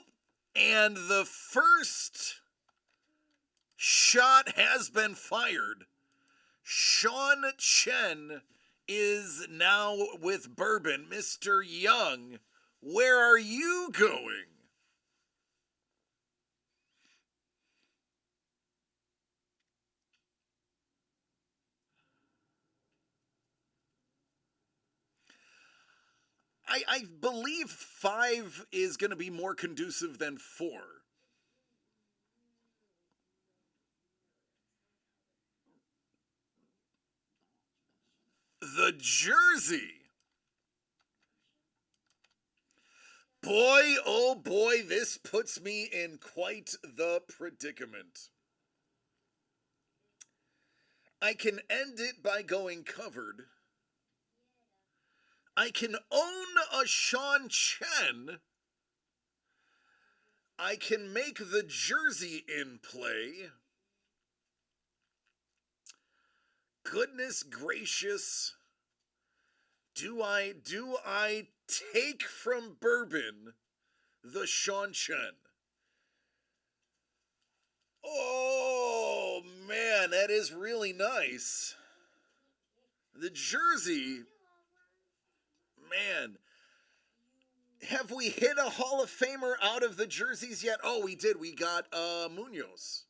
and the first shot has been fired. Sean Chen is now with Bourbon. Mr. Young, where are you going? I believe 5 is going to be more conducive than 4. The jersey. Boy, oh boy, this puts me in quite the predicament. I can end it by going covered. I can own a Sean Chen. I can make the jersey in play. Goodness gracious. Do I take from Bourbon the Sean Chen? Oh, man, that is really nice. The jersey, man. Have we hit a Hall of Famer out of the jerseys yet? Oh, we did. We got Munoz.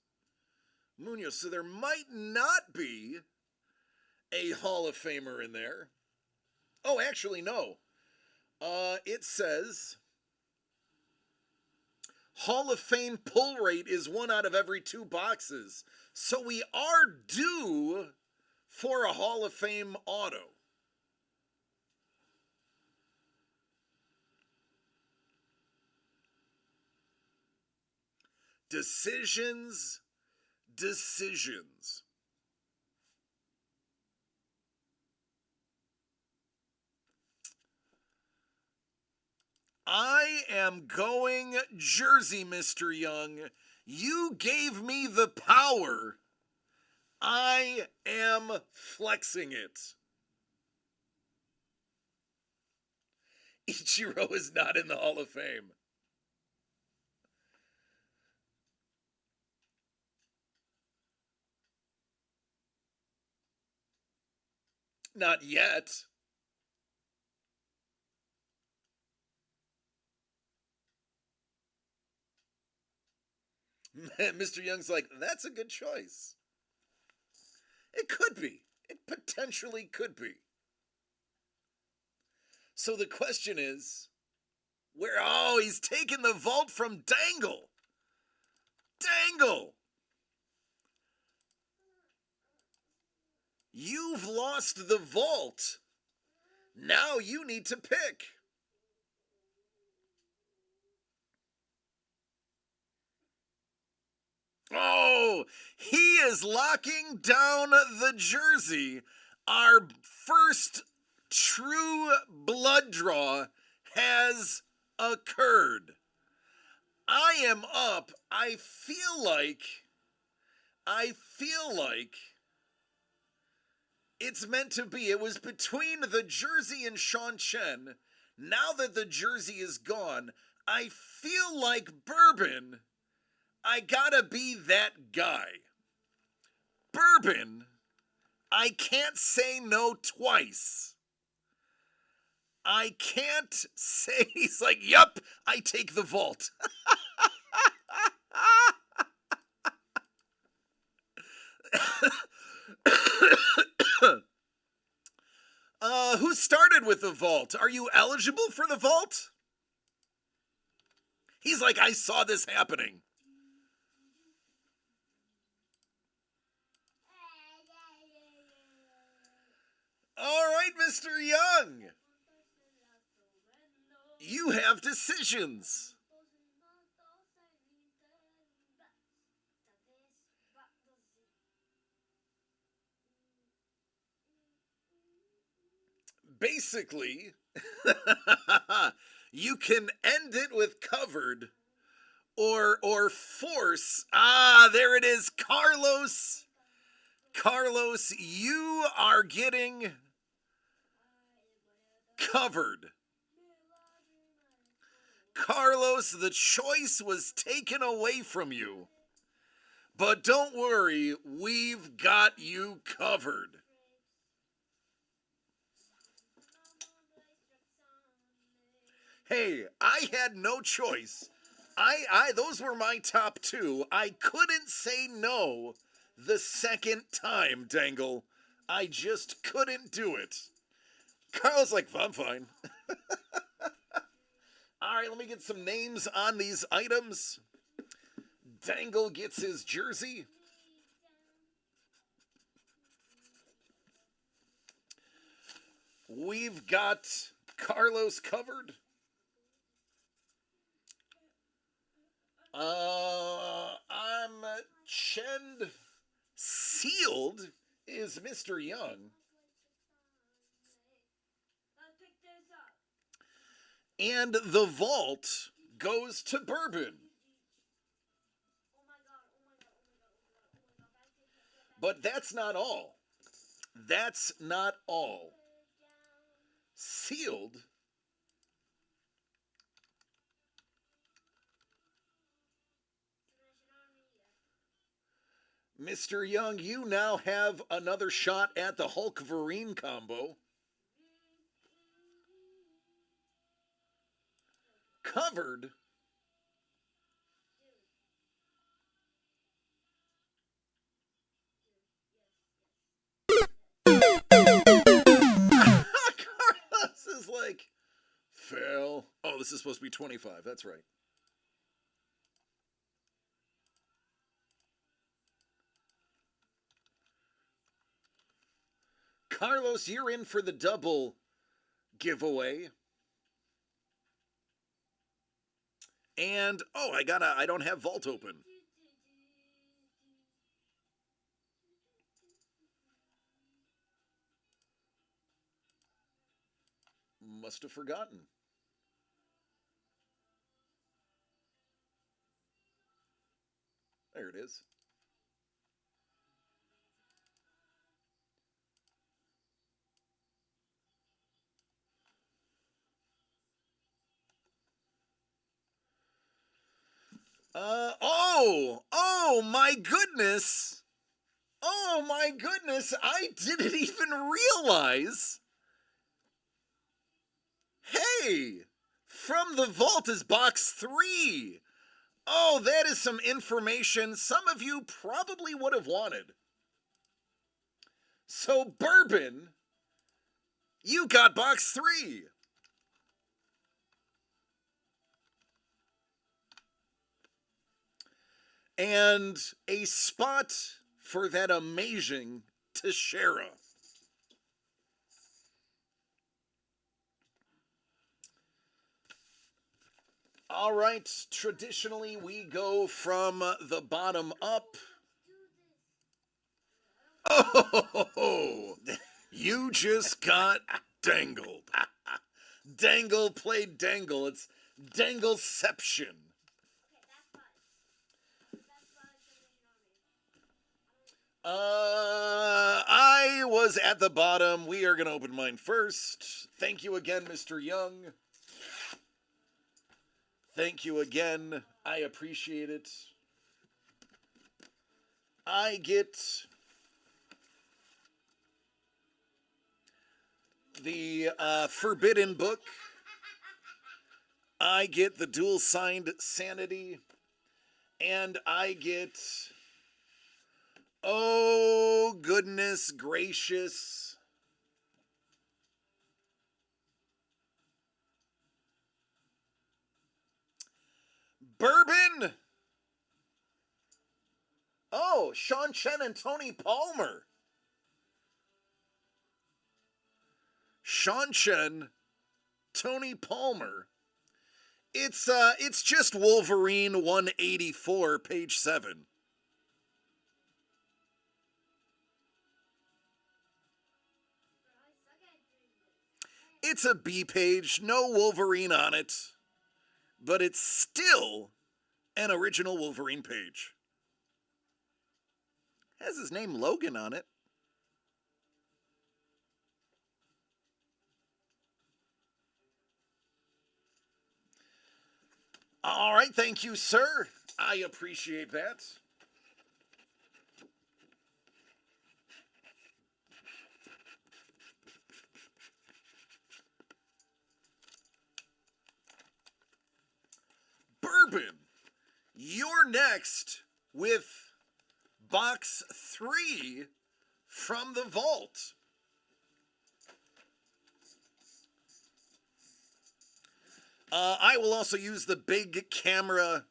So there might not be a Hall of Famer in there. Oh, actually, no. It says Hall of Fame pull rate is 1 out of every 2 boxes. So we are due for a Hall of Fame auto. Decisions. I am going jersey, Mr. Young. You gave me the power. I am flexing it. Ichiro is not in the Hall of Fame. Not yet. Mr. Young's like, that's a good choice. It could be. It potentially could be. So the question is, where? Oh, he's taken the vault from Dangle. Dangle! You've lost the vault. Now you need to pick. Oh, he is locking down the jersey. Our first true blood draw has occurred. I am up. I feel like it's meant to be. It was between the jersey and Sean Chen. Now that the jersey is gone, I feel like Bourbon, I gotta be that guy. Bourbon, I can't say no twice. I can't say. He's like, yup, I take the vault. Who started with the vault? Are you eligible for the vault? He's like, I saw this happening. All right, Mr. Young. You have decisions. Basically, you can end it with covered or force. Ah, there it is, Carlos. Carlos, you are getting covered. Carlos, the choice was taken away from you. But don't worry, we've got you covered. Hey, I had no choice. Those were my top two. I couldn't say no the second time, Dangle. I just couldn't do it. Carl's like, I'm fine. All right, let me get some names on these items. Dangle gets his jersey. We've got Carlos covered. I'm Chend. Sealed is Mr. Young. And the vault goes to Bourbon. But that's not all. That's not all. Sealed Mr. Young, you now have another shot at the Hulk-Vereen combo. Covered. Carlos is like, fail. Oh, this is supposed to be 25. That's right. Carlos, you're in for the double giveaway. And, oh, I don't have vault open. Must have forgotten. There it is. Oh my goodness. Oh my goodness, I didn't even realize. Hey, from the vault is box 3. Oh, that is some information some of you probably would have wanted. So, Bourbon, you got box 3. And a spot for that amazing Teixeira. All right, traditionally we go from the bottom up. Oh, you just got dangled. Dangle played Dangle. It's Dangleception. I was at the bottom. We are going to open mine first. Thank you again, Mr. Young. Thank you again. I appreciate it. I get the Forbidden Book. I get the dual signed Sanity. And I get, oh goodness gracious, Bourbon. Oh, Sean Chen and Tony Palmer. Sean Chen, Tony Palmer. It's just Wolverine 184, page 7. It's a B page, no Wolverine on it, but it's still an original Wolverine page. Has his name Logan on it. All right, thank you, sir. I appreciate that. Bourbon, you're next with box 3 from the vault. I will also use the big camera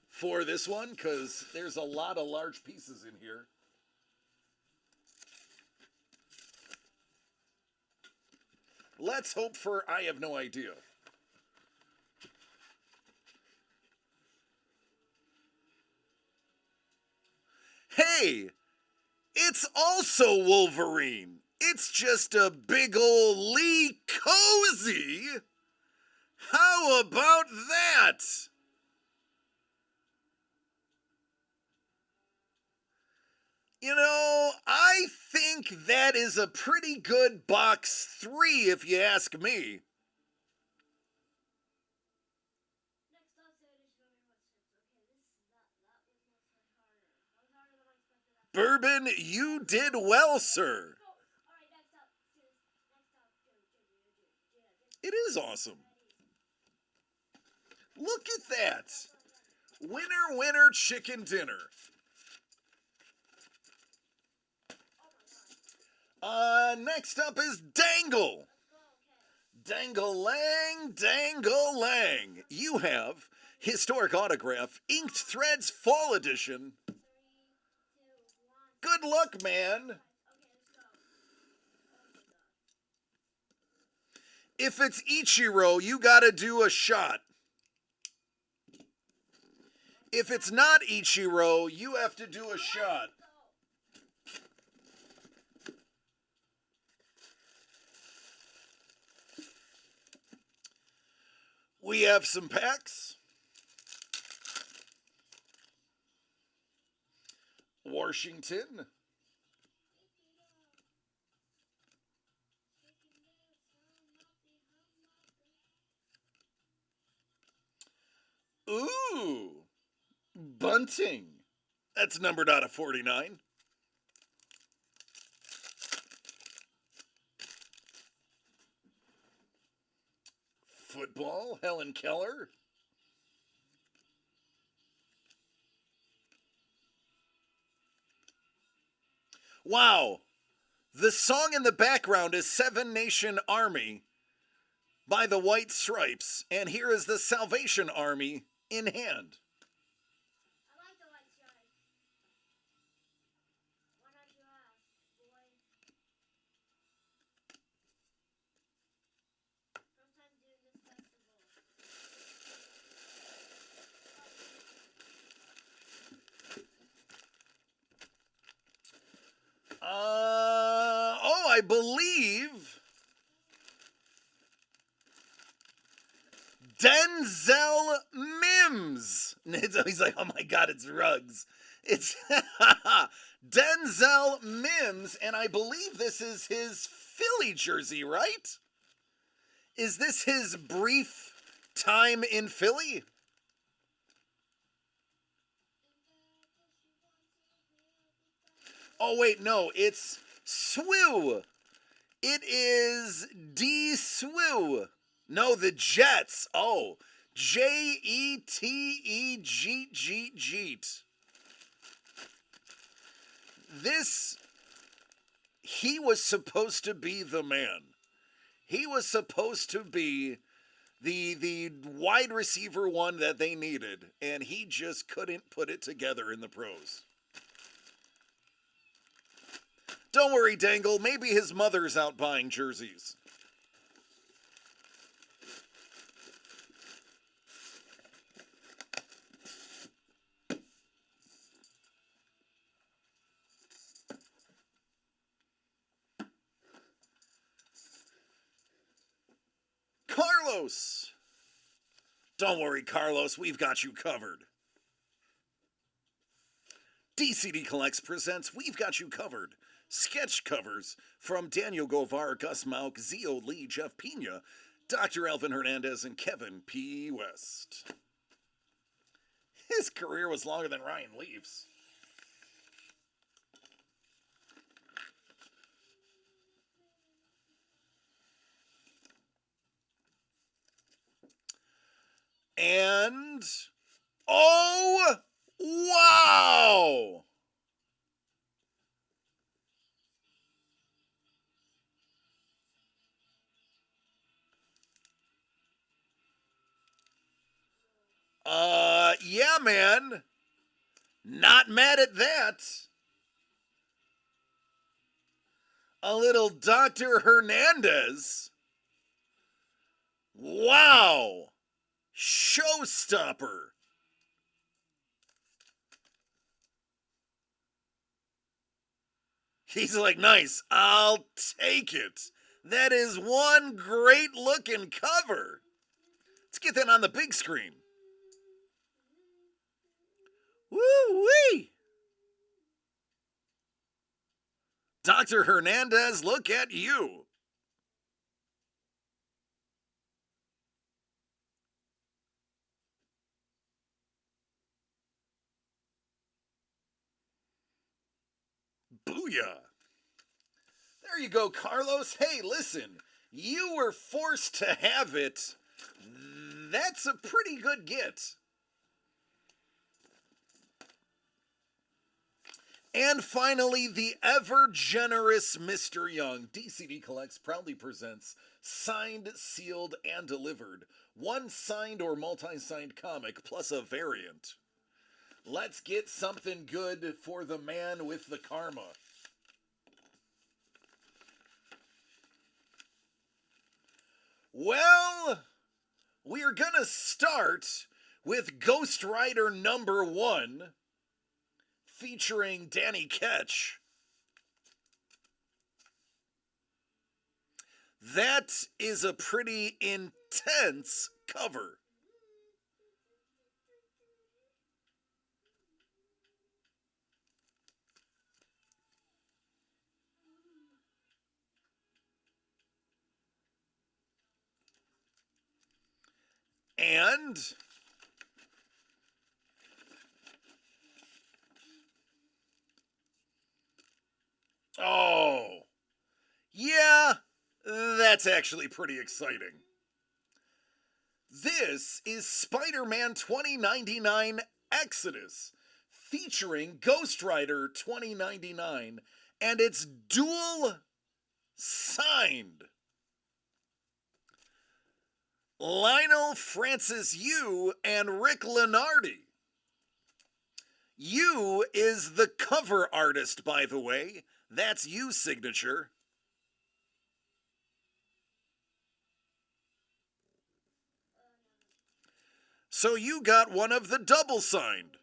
for this one because there's a lot of large pieces in here. Let's hope for I have no idea. Hey, it's also Wolverine. It's just a big ol' Lee Cozy. How about that? You know, I think that is a pretty good box 3 if you ask me. Bourbon, you did well, sir. It is awesome. Look at that. Winner, winner, chicken dinner. Next up is Dangle. Dangle-lang, Dangle-lang. You have Historic Autograph, Inked Threads Fall Edition. Good luck, man. If it's Ichiro, you gotta do a shot. If it's not Ichiro, you have to do a shot. We have some packs. Washington. Ooh. Bunting. That's numbered out of 49. Football, Helen Keller. Wow. The song in the background is Seven Nation Army by the White Stripes, and here is the Salvation Army in hand. I believe Denzel Mims. He's like, oh my God, it's Ruggs. It's Denzel Mims, and I believe this is his Philly jersey, right? Is this his brief time in Philly? Oh, wait, no, it's Swoo. It is D Swoo. No, the Jets. Oh, Jetegg. This, he was supposed to be the man. He was supposed to be the wide receiver one that they needed, and he just couldn't put it together in the pros. Don't worry, Dangle. Maybe his mother's out buying jerseys. Carlos! Don't worry, Carlos. We've got you covered. DCD Collects presents We've Got You Covered. Sketch covers from Daniel Govar, Gus Mauk, Zio Lee, Jeff Pena, Dr. Alvin Hernandez, and Kevin P. West. His career was longer than Ryan Leaf's. And, oh, wow! Yeah, man. Not mad at that. A little Dr. Hernandez. Wow. Showstopper. He's like, nice, I'll take it. That is one great looking cover. Let's get that on the big screen. Woo-wee! Dr. Hernandez, look at you. Booyah. There you go, Carlos. Hey, listen, you were forced to have it. That's a pretty good get. And finally, the ever-generous Mr. Young. DCD Collects proudly presents Signed, Sealed, and Delivered. One signed or multi-signed comic plus a variant. Let's get something good for the man with the karma. Well, we're gonna start with Ghost Rider #1, featuring Danny Ketch. That is a pretty intense cover. And oh, yeah, that's actually pretty exciting. This is Spider-Man 2099 Exodus, featuring Ghost Rider 2099, and it's dual signed. Lionel Francis Yu and Rick Lenardi. Yu is the cover artist, by the way. That's Yu's signature. So you got one of the double signed.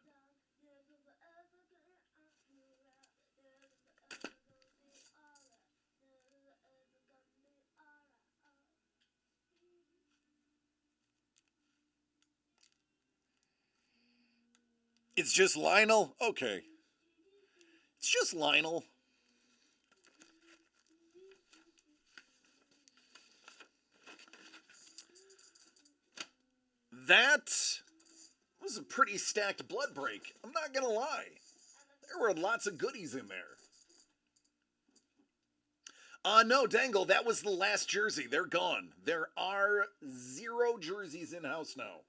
It's just Lionel? Okay. It's just Lionel. That was a pretty stacked blood break. I'm not gonna lie. There were lots of goodies in there. No, Dangle, that was the last jersey. They're gone. There are 0 jerseys in house now.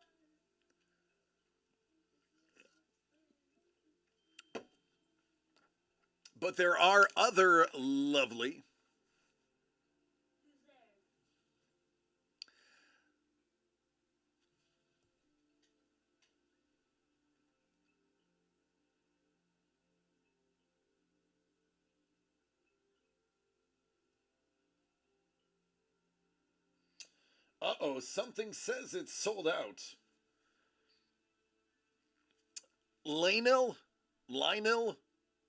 But there are other lovely. Uh-oh, something says it's sold out. Lionel?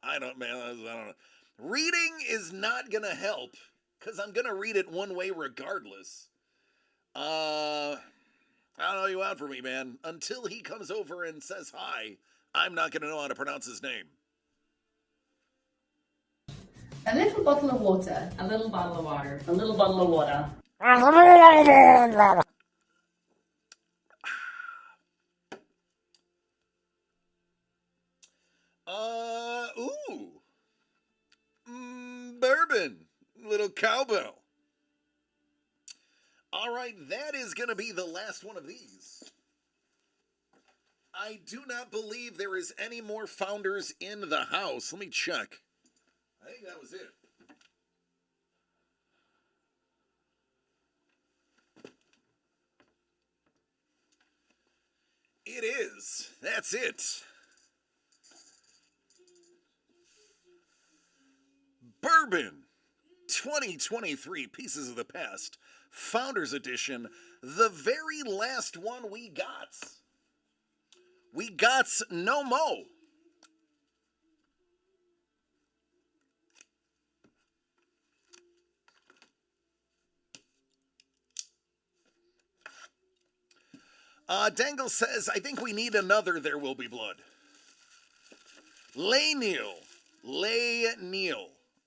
I don't know. Reading is not gonna help, because I'm gonna read it one way regardless. I don't know, you out for me, man. Until he comes over and says hi, I'm not gonna know how to pronounce his name. A little bottle of water. A little bottle of water. A little bottle of water. Ooh. Bourbon. Little cowbell. All right, that is going to be the last one of these. I do not believe there is any more founders in the house. Let me check. I think that was it. It is. That's it. Bourbon 2023 Pieces of the Past Founders Edition, the very last one we got. We got no mo. Dangle says, I think we need another There Will Be Blood. Lay Neal.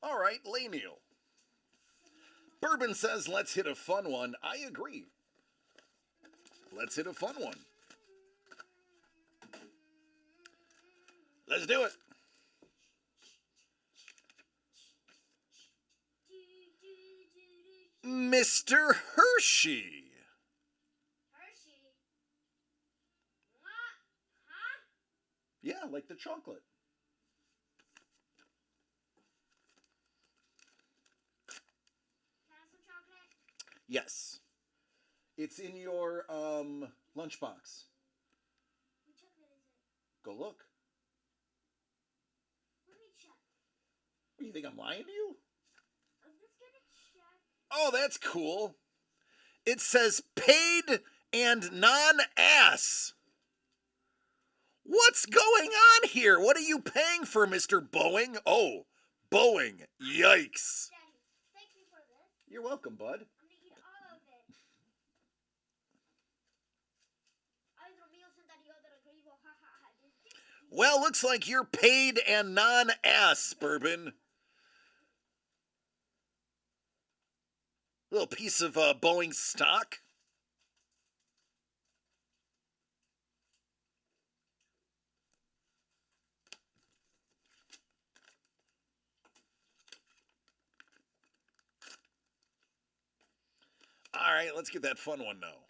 All right, Lay Neal. Bourbon says, let's hit a fun one. I agree. Let's hit a fun one. Let's do it. Mr. Hershey. Hershey. What? Huh? Yeah, like the chocolate. Can I have some chocolate? Yes. It's in your lunchbox. What chocolate is it? Go look. Let me check. You think I'm lying to you? I'm just gonna check. Oh, that's cool. It says paid and non-ass. What's going on here? What are you paying for, Mr. Boeing? Oh, Boeing. Yikes. Daddy, thank you for this. You're welcome, bud. I'm gonna eat all of it. Ay, Dios mío, sentadillo de lo griego, ja, ja, ja. Well, looks like you're paid and non-ass, Bourbon. Little piece of Boeing stock. All right, let's get that fun one now.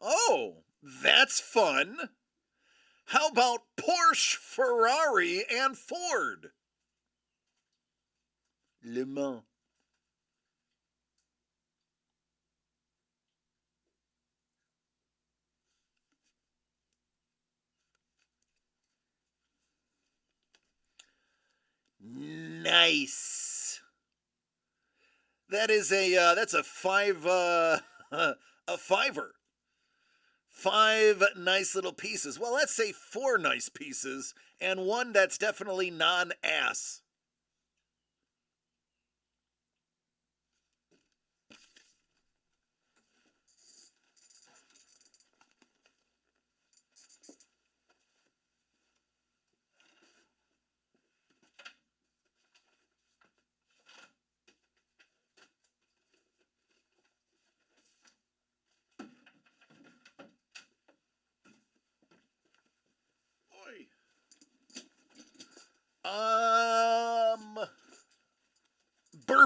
Oh, that's fun. How about Porsche, Ferrari, and Ford? Le Mans. Nice. That is that's a a fiver. 5 nice little pieces. Well, let's say 4 nice pieces and one that's definitely non-ass.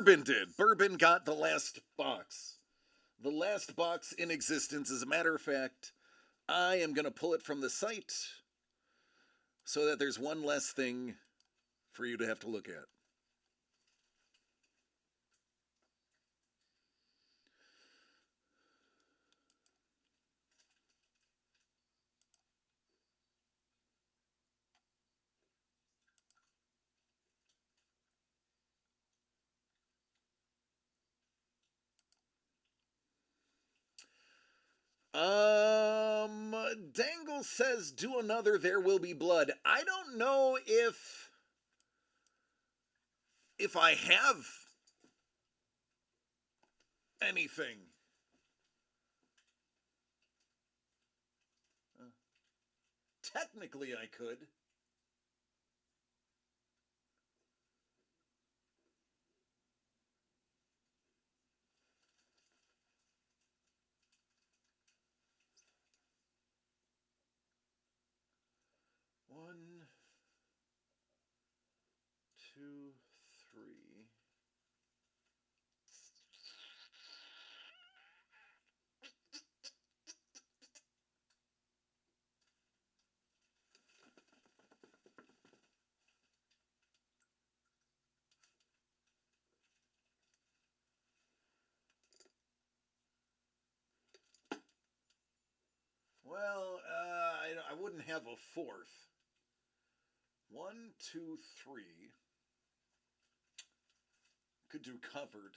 Bourbon did. Bourbon got the last box. The last box in existence. As a matter of fact, I am going to pull it from the site so that there's one less thing for you to have to look at. Dangle says, do another There Will Be Blood. I don't know if I have anything. Technically, I could. One, two, three. Well, I wouldn't have a fourth. One, two, three. Could do covered.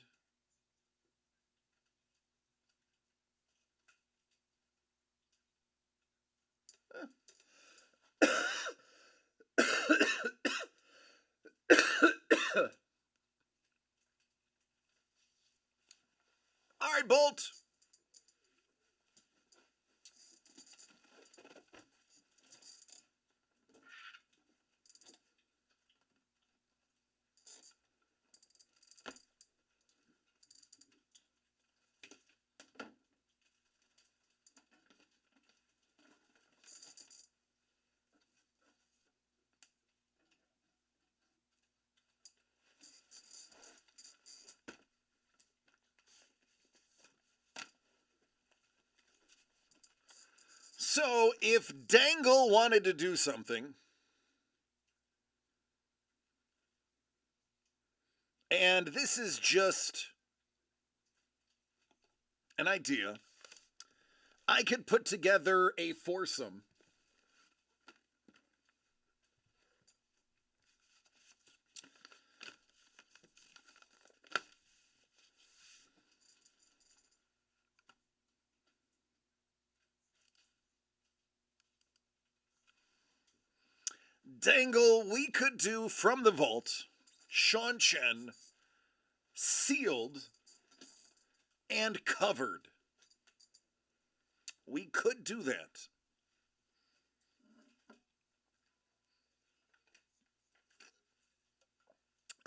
All right, Bolt. So, if Dangle wanted to do something, and this is just an idea, I could put together a foursome. Dangle, we could do from the vault, Sean Chen, sealed, and covered. We could do that.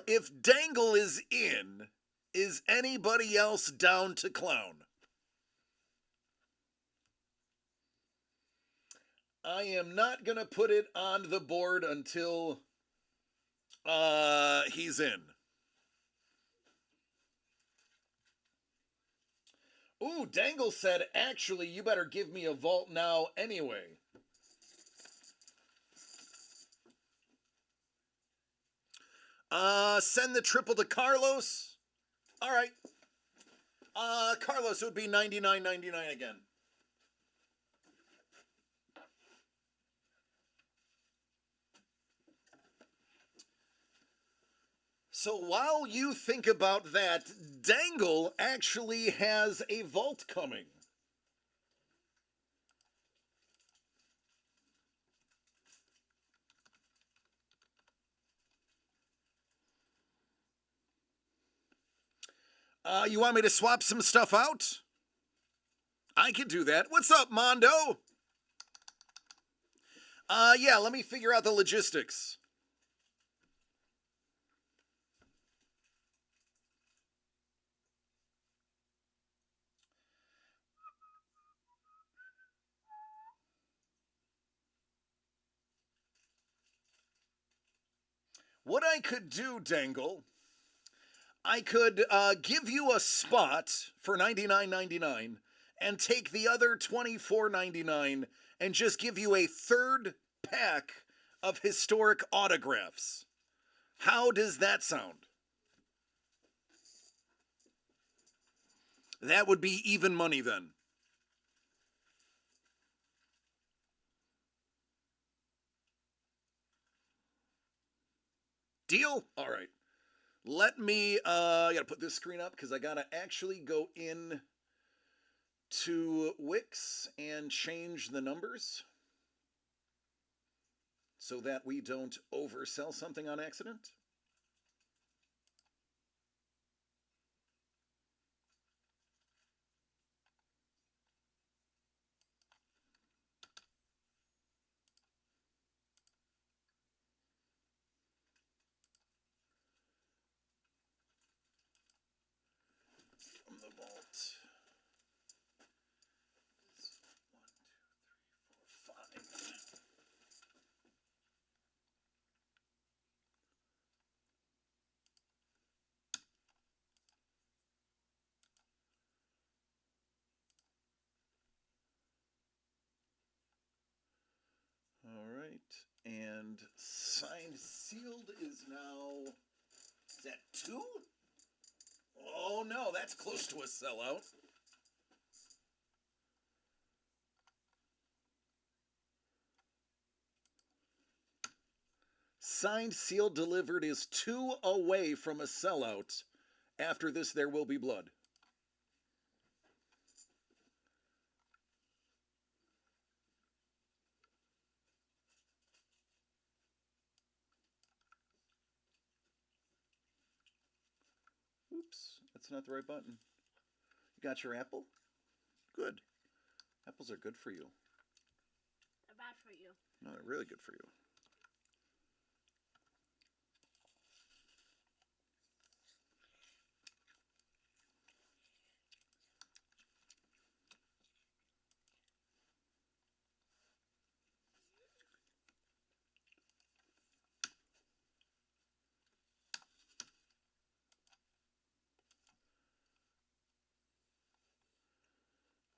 If Dangle is in, is anybody else down to clown? I am not going to put it on the board until he's in. Ooh, Dangle said, actually, you better give me a vault now anyway. Send the triple to Carlos. All right. Carlos, it would be $99.99 again. So while you think about that, Dangle actually has a vault coming. You want me to swap some stuff out? I can do that. What's up, Mondo? Yeah, let me figure out the logistics. What I could do, Dangle, I could give you a spot for $99.99 and take the other $24.99 and just give you a third pack of historic autographs. How does that sound? That would be even money then. Deal? All right. Let me, I gotta put this screen up because I gotta actually go in to Wix and change the numbers so that we don't oversell something on accident. From the vault. 1, 2, 3, 4, 5. All right, and signed sealed is now, is that 2? Oh no, that's close to a sellout. Signed, sealed, delivered is 2 away from a sellout. After this, there will be blood. Oops, that's not the right button. You got your apple? Good. Apples are good for you. They're bad for you. No, they're really good for you.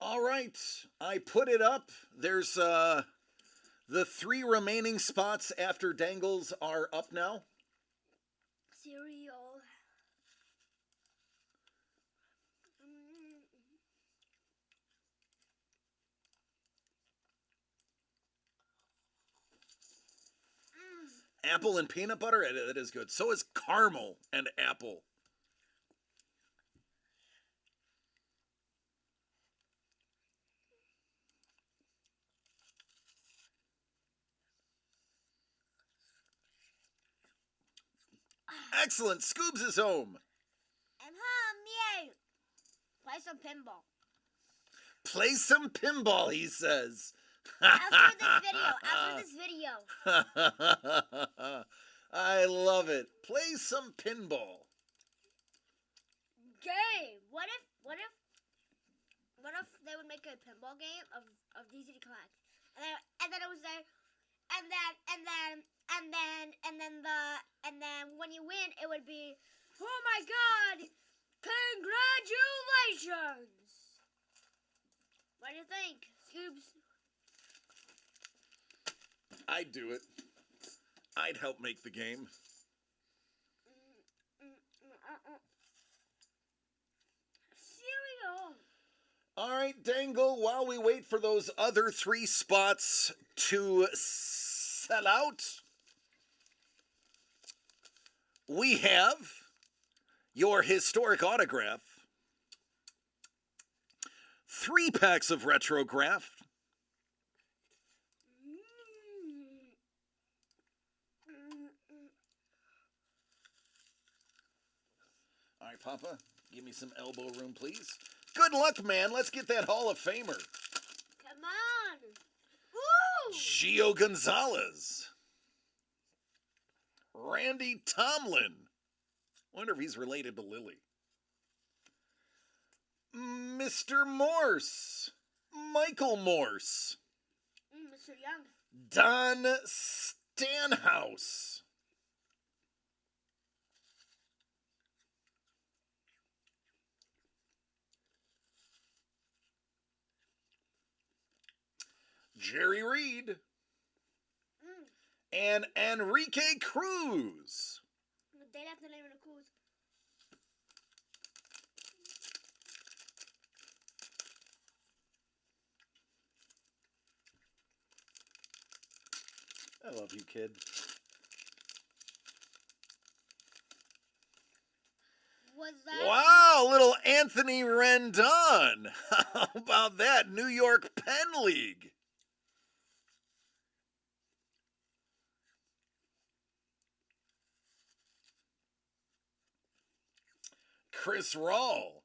All right, I put it up. There's the 3 remaining spots after Dangles are up now. Cereal. Apple and peanut butter, it is good. So is caramel and apple. Excellent. Scoobs is home. I'm home, yay! Play some pinball. Play some pinball, he says. After this video. I love it. Play some pinball. Game. What if they would make a pinball game of these to collect, and then it was there, and then when you win, it would be, oh my God, congratulations. What do you think, Scoobs? I'd do it. I'd help make the game. Cereal. All right, Dangle, while we wait for those other 3 spots to sell out, we have your historic autograph, 3 packs of Retrograph, all right, Papa, give me some elbow room, please. Good luck, man. Let's get that Hall of Famer. Come on. Woo! Gio Gonzalez. Randy Tomlin. Wonder if he's related to Lily. Mr. Morse. Michael Morse. Mr. Young. Don Stanhouse. Jerry Reed, and Enrique Cruz. They have the name of the Cruz. I love you, kid. Was that? Wow, little Anthony Rendon. How about that? New York Penn League. Chris Rawl.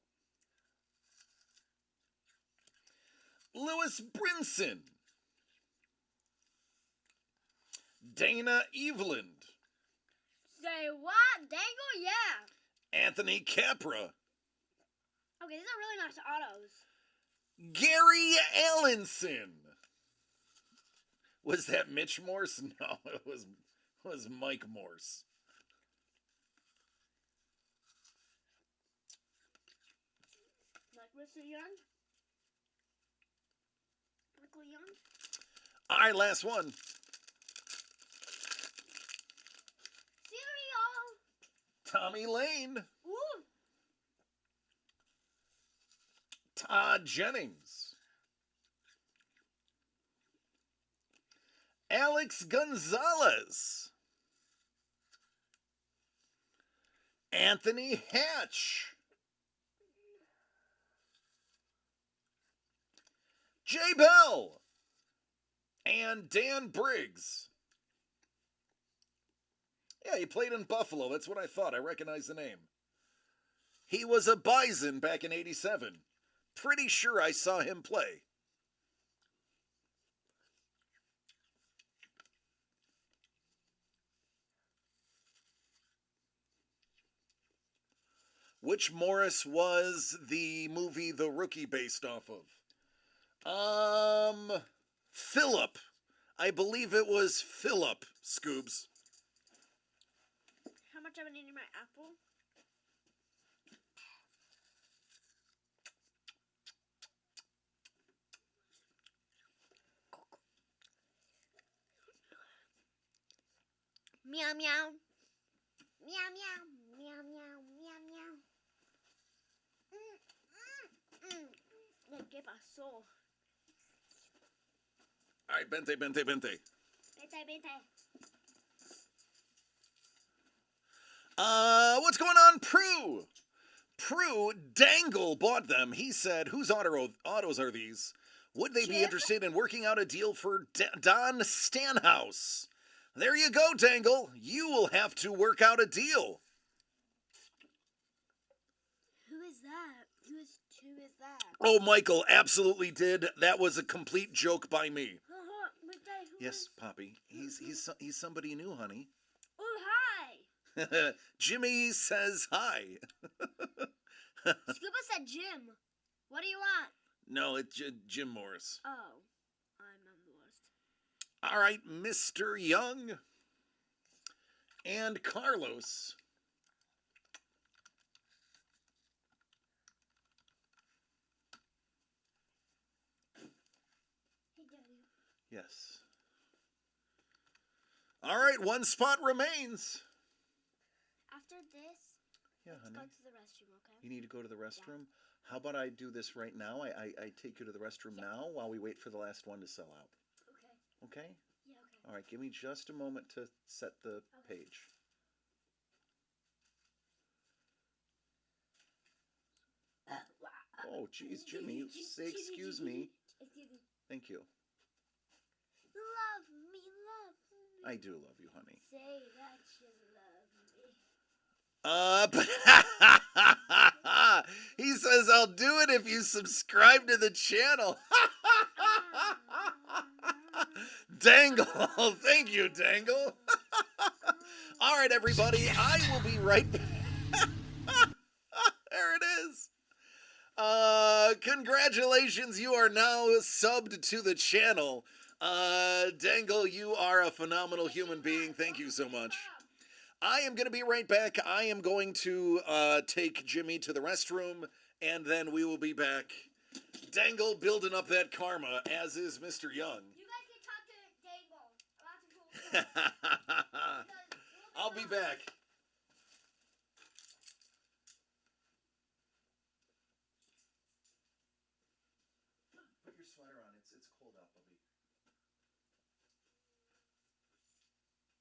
Lewis Brinson. Dana Eveland. Say what? Dangle? Yeah. Anthony Capra. Okay, these are really nice autos. Gary Allenson. Was that Mitch Morse? No, it was Mike Morse. Like Mr. Young? Michael Young? All right, last one. Cereal! Tommy Lane. Ooh! Todd Jennings. Alex Gonzalez. Anthony Hatch. Jay Bell. And Dan Briggs. Yeah, he played in Buffalo. That's what I thought. I recognize the name. He was a Bison back in '87. Pretty sure I saw him play. Which Morris was the movie The Rookie based off of? Philip. I believe it was Philip, Scoobs. How much am I needing my apple? Meow meow. Meow meow. Meow meow. Meow meow. ¿Qué pasó? All right, Bente. Vete, vete. What's going on, Prue? Prue Dangle bought them. He said, whose autos are these? Would they be Jim? interested in working out a deal for Don Stanhouse? There you go, Dangle. You will have to work out a deal. Who is that? Who is that? Oh, Michael absolutely did. That was a complete joke by me. Yes, Poppy. He's somebody new, honey. Oh, hi. Jimmy says hi. Scuba said Jim. What do you want? No, it's Jim Morris. Oh, I'm the worst. All right, Mr. Young and Carlos. Hey, Daddy. Yes. All right, one spot remains. After this, Yeah, let's honey. go to the restroom, okay? You need to go to the restroom? How about I do this right now? I take you to the restroom now while we wait for the last one to sell out. Okay. Okay? Yeah, okay. All right, give me just a moment to set the page. Oh, geez, Jimmy, say excuse me. Excuse me. Thank you. Love me, love me. I do love you, honey. Say that you love me. But he says I'll do it if you subscribe to the channel. Dangle. Thank you, Dangle. All right, everybody. I will be right back. There it is. Congratulations. You are now subbed to the channel. Dangle, you are a phenomenal human being. Thank you so much. I am going to be right back. I am going to take Jimmy to the restroom, and then we will be back. Dangle building up that karma, as is Mr. Young. You I'll be back. Put your sweater on. It's cold out, Bubby. All right. There you go.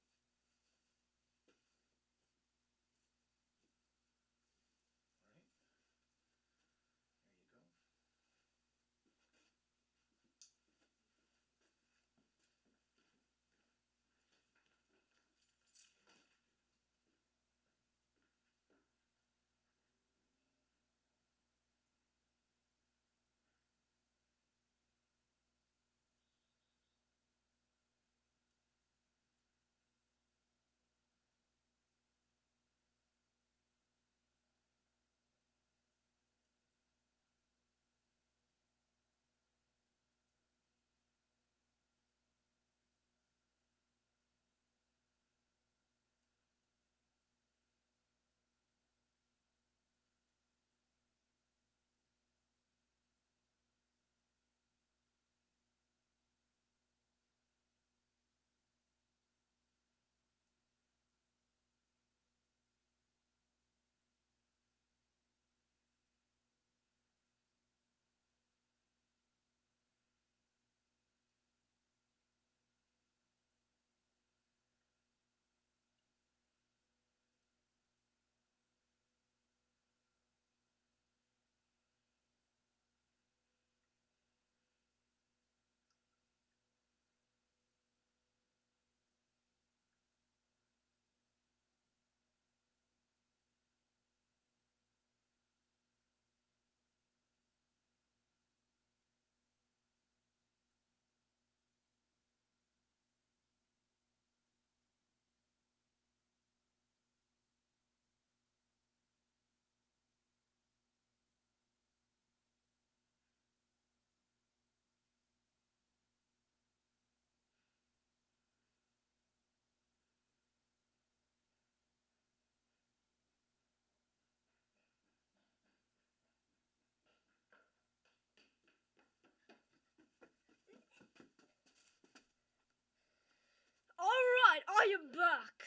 Alright, I am back.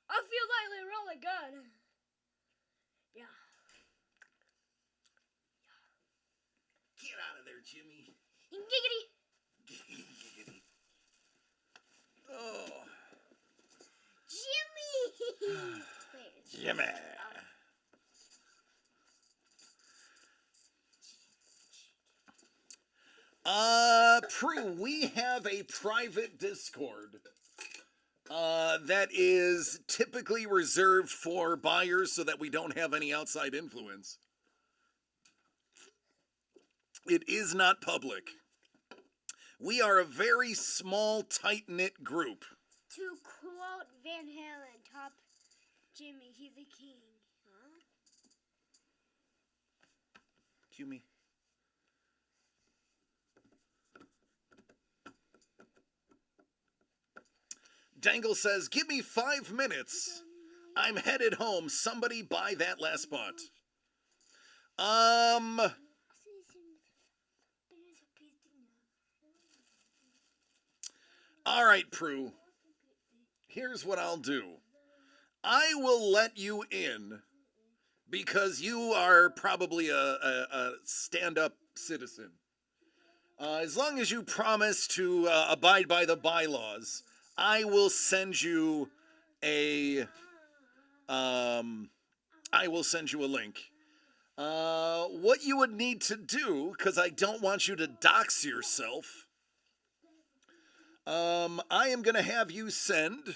I feel lately really good. Yeah. Get out of there, Jimmy. Giggity. Giggity. Oh, Jimmy. Wait. Jimmy. Prue, we have a private Discord that is typically reserved for buyers so that we don't have any outside influence. It is not public. We are a very small, tight-knit group. To quote Van Halen, top Jimmy, he's a king. Huh? Cue me. Dangle says, give me 5 minutes. I'm headed home. Somebody buy that last spot. All right, Prue. Here's what I'll do. I will let you in because you are probably a stand-up citizen. As long as you promise to abide by the bylaws, I will send you a link. What you would need to do, because I don't want you to dox yourself, I am going to have you send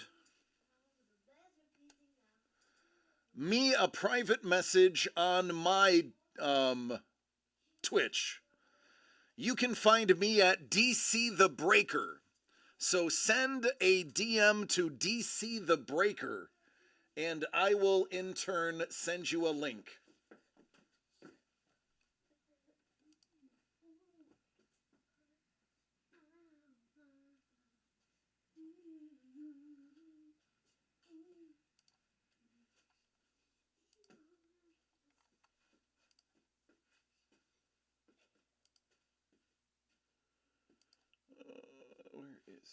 me a private message on my Twitch. You can find me at DC the Breaker. So send a DM to DC the Breaker, and I will in turn send you a link. Where is it?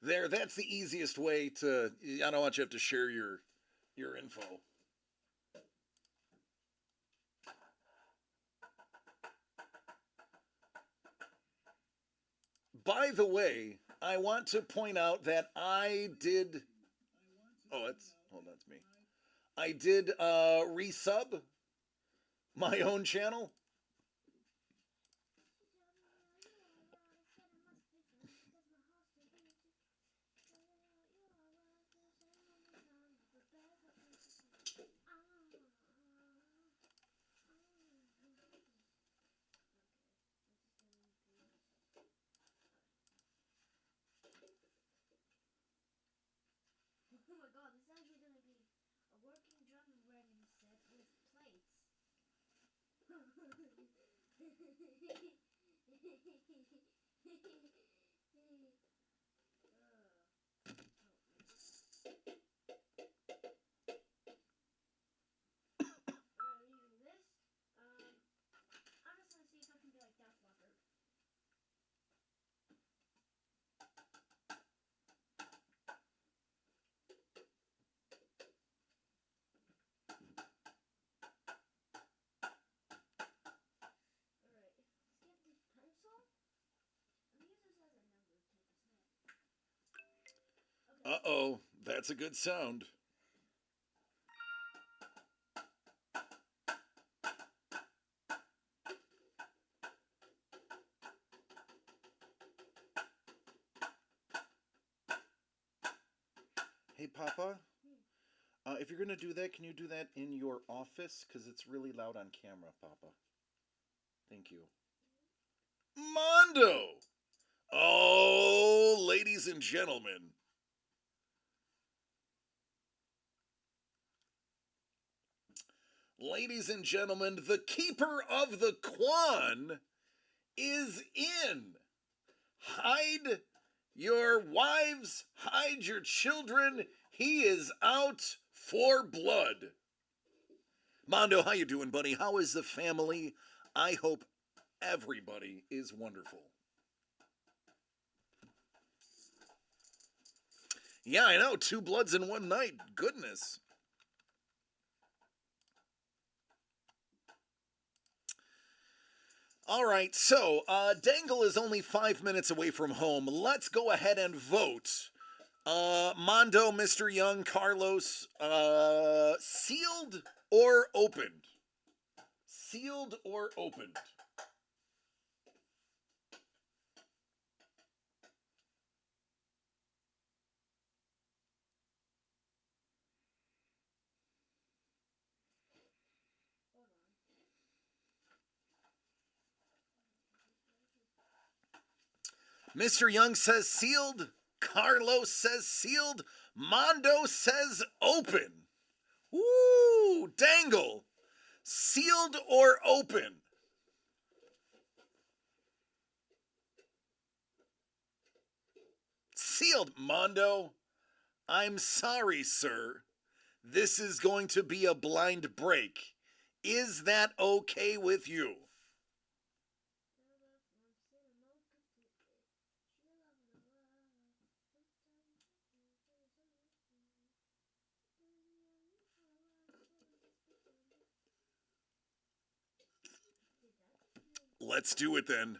There, that's the easiest way to. I don't want you to have to share your info. By the way, I want to point out that I did. Oh, hold on, it's me. I did resub my own channel. Oh my god, this is actually going to be a working drum writing set with plates. Alright, using this. I'm just going to see if I can be like Def Leppard. Alright, let's get this pencil. I'm going to use this as a number tape. Uh-oh, that's a good sound. Hey, Papa, if you're going to do that, can you do that in your office? Because it's really loud on camera, Papa. Thank you. Mondo! Oh, ladies and gentlemen. Ladies and gentlemen, the keeper of the Quan is in. Hide your wives, hide your children. He is out for blood. Mondo, how you doing, buddy? How is the family? I hope everybody is wonderful. Yeah, I know. 2 bloods in one night. Goodness. All right, so Dangle is only 5 minutes away from home. Let's go ahead and vote. Mondo, Mr. Young, Carlos, sealed or opened? Sealed or opened? Mr. Young says sealed. Carlos says sealed. Mondo says open. Ooh, Dangle. Sealed or open? Sealed, Mondo. I'm sorry, sir. This is going to be a blind break. Is that okay with you? Let's do it then.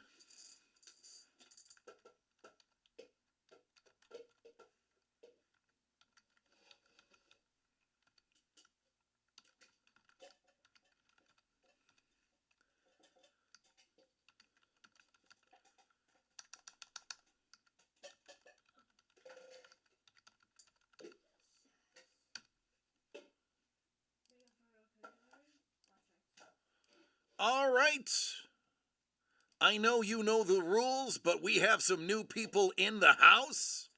All right. I know you know the rules, but we have some new people in the house.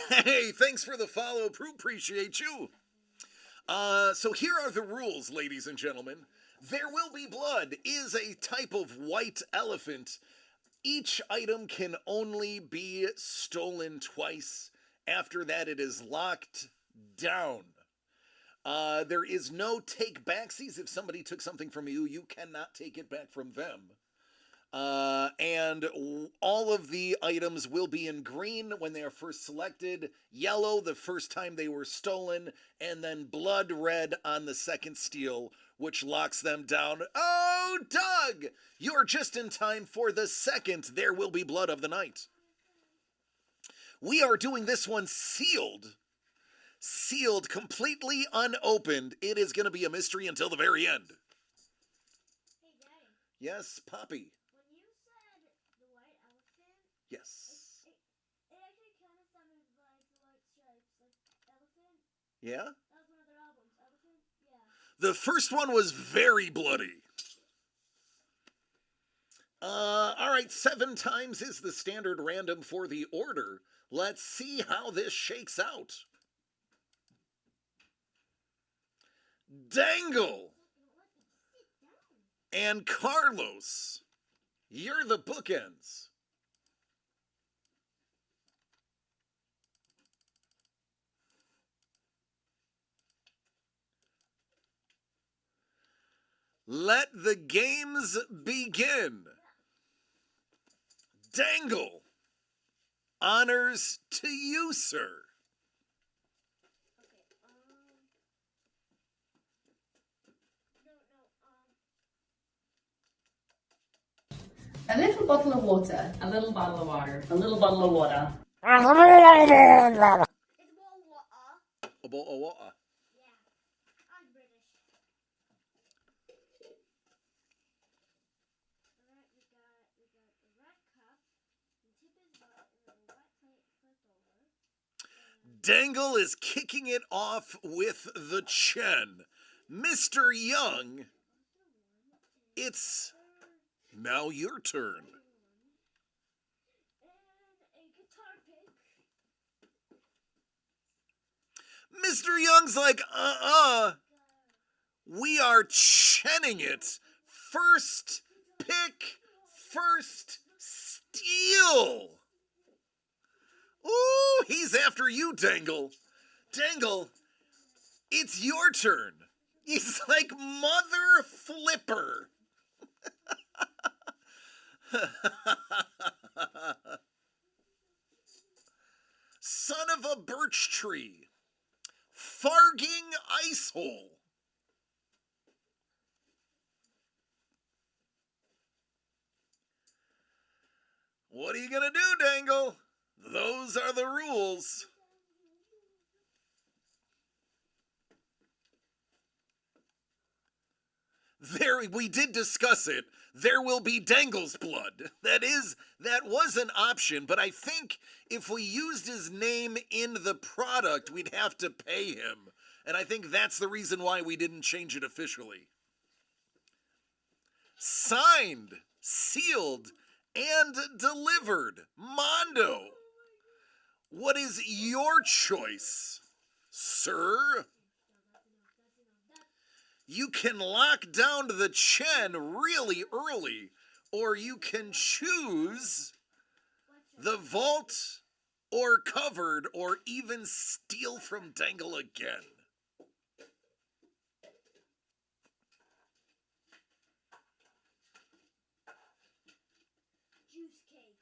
Hey, thanks for the follow. Appreciate you. So here are the rules, ladies and gentlemen. There Will Be Blood is a type of white elephant. Each item can only be stolen twice. After that, it is locked down. There is no take backsies. If somebody took something from you, you cannot take it back from them. And all of the items will be in green when they are first selected, yellow the first time they were stolen, and then blood red on the second steal, which locks them down. Oh, Doug! You're just in time for the second There Will Be Blood of the night. We are doing this one sealed. Sealed, completely unopened. It is going to be a mystery until the very end. Hey, Daddy. Yes, Poppy. When you said the white elephant, Yes. it actually kind of sounded like the white stripes, like elephant. Yeah? That was one of their albums, Elephant. Yeah. The first one was very bloody. All right, 7 times is the standard random for the order. Let's see how this shakes out. Dangle and Carlos, you're the bookends. Let the games begin. Dangle, honors to you, sir. A little bottle of water. A little bottle of water. A little bottle of water. It's Wawa. Yeah. I'm British. Alright, we got the red cup. You tip his butt and then white plate flipped over. Dangle is kicking it off with the Chen. Mr. Young, it's now your turn. And a guitar pick. Mr. Young's like, we are chenning it. First pick, first steal. Ooh, he's after you, Dangle. Dangle, it's your turn. He's like Mother Flipper. Son of a birch tree. Farging ice hole. What are you gonna do, Dangle? Those are the rules. We did discuss it. There will be Dangle's blood. That was an option, but I think if we used his name in the product, we'd have to pay him. And I think that's the reason why we didn't change it officially. Signed, sealed, and delivered. Mondo, what is your choice, sir? You can lock down the Chen really early, or you can choose the vault or covered, or even steal from Dangle again. Juice cakes.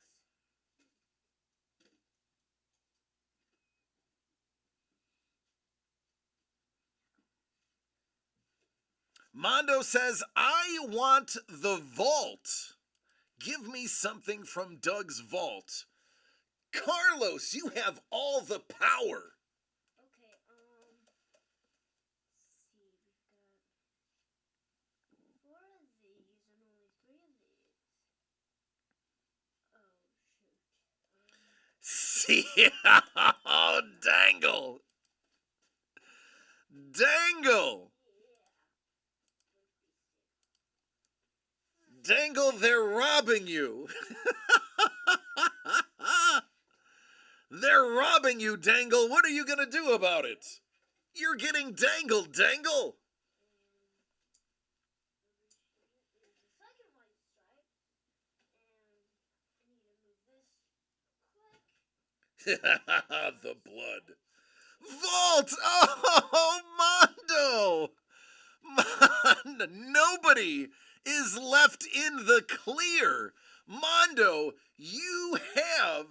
Mondo says, I want the vault. Give me something from Doug's vault. Carlos, you have all the power. Okay, see, we've got 4 of these and only 3 of these. Oh, shoot. See, oh, Dangle. Dangle. Dangle, they're robbing you. They're robbing you, Dangle. What are you gonna do about it? You're getting dangled, Dangle. Second white stripe, and I need to move this quick. The blood. Vault! Oh, Mondo! Nobody is left in the clear. Mondo, you have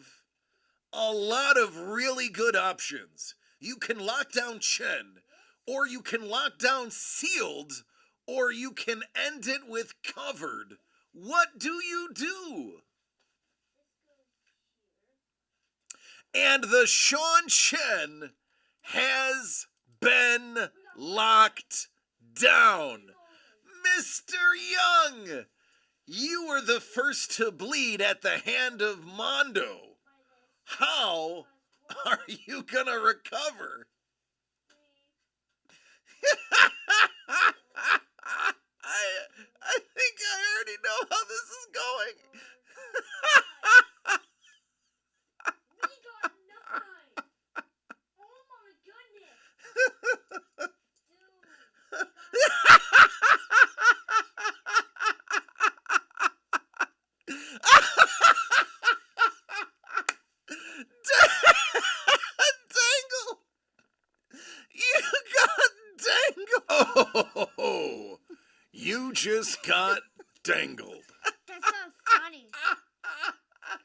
a lot of really good options. You can lock down Chen, or you can lock down Sealed, or you can end it with Covered. What do you do? And the Sean Chen has been locked down. Mr. Young, you were the first to bleed at the hand of Mondo. How are you gonna recover? I think I already know how this is going. We got 9. Oh my goodness. Dangle! You got dangled! Oh, you just got dangled. That's so funny.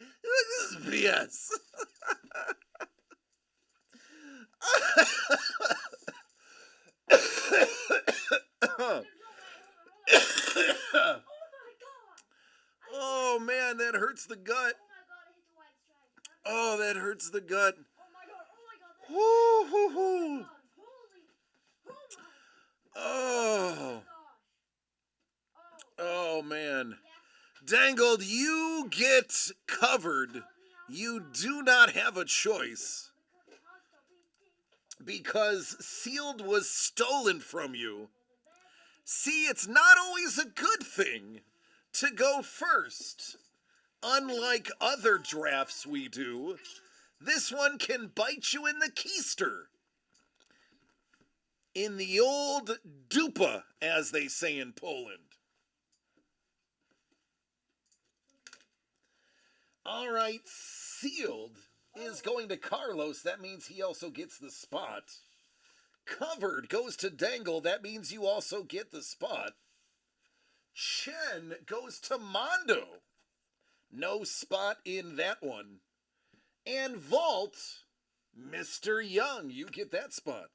This is BS. Oh man, that hurts the gut. Oh my god, I hit the white stripe. Oh, that hurts the gut. Oh my god, that Woo hoo hoo. god. Holy, Oh. gosh. Oh man. Dangled, you get covered. You do not have a choice because Sealed was stolen from you. See, it's not always a good thing to go first. Unlike other drafts we do, this one can bite you in the keister. In the old dupa, as they say in Poland. All right, Sealed is going to Carlos. That means he also gets the spot. Covered goes to Dangle. That means you also get the spot. Chen goes to Mondo. No spot in that one. And Vault, Mr. Young, you get that spot.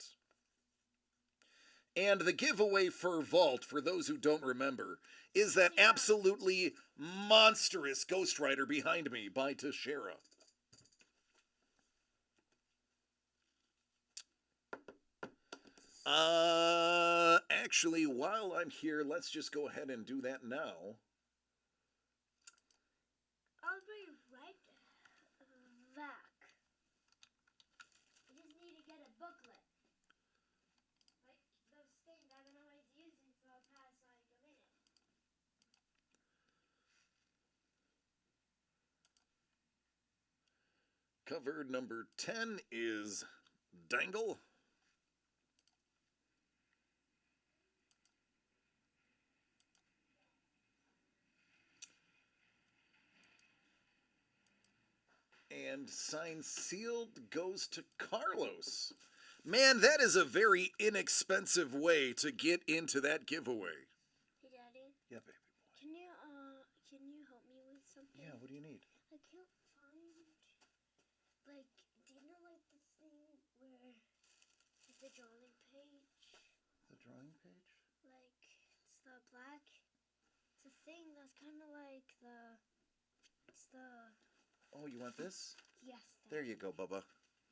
And the giveaway for Vault, for those who don't remember, is that absolutely monstrous Ghost Rider behind me by Tashera. Actually, while I'm here, let's just go ahead and do that now. I'll be right back. I just need to get a booklet. Like those things I've been always using for the past like a minute. Cover number 10 is Dangle. And signed Sealed goes to Carlos. Man, that is a very inexpensive way to get into that giveaway. Hey, Daddy. Yeah, baby boy. Can you help me with something? Yeah, what do you need? I can't find, like, do you know, like, the thing where, like, the drawing page? The drawing page? Like, it's the black, it's a thing that's kind of like it's the, Oh, you want this? yes, There you go, Bubba.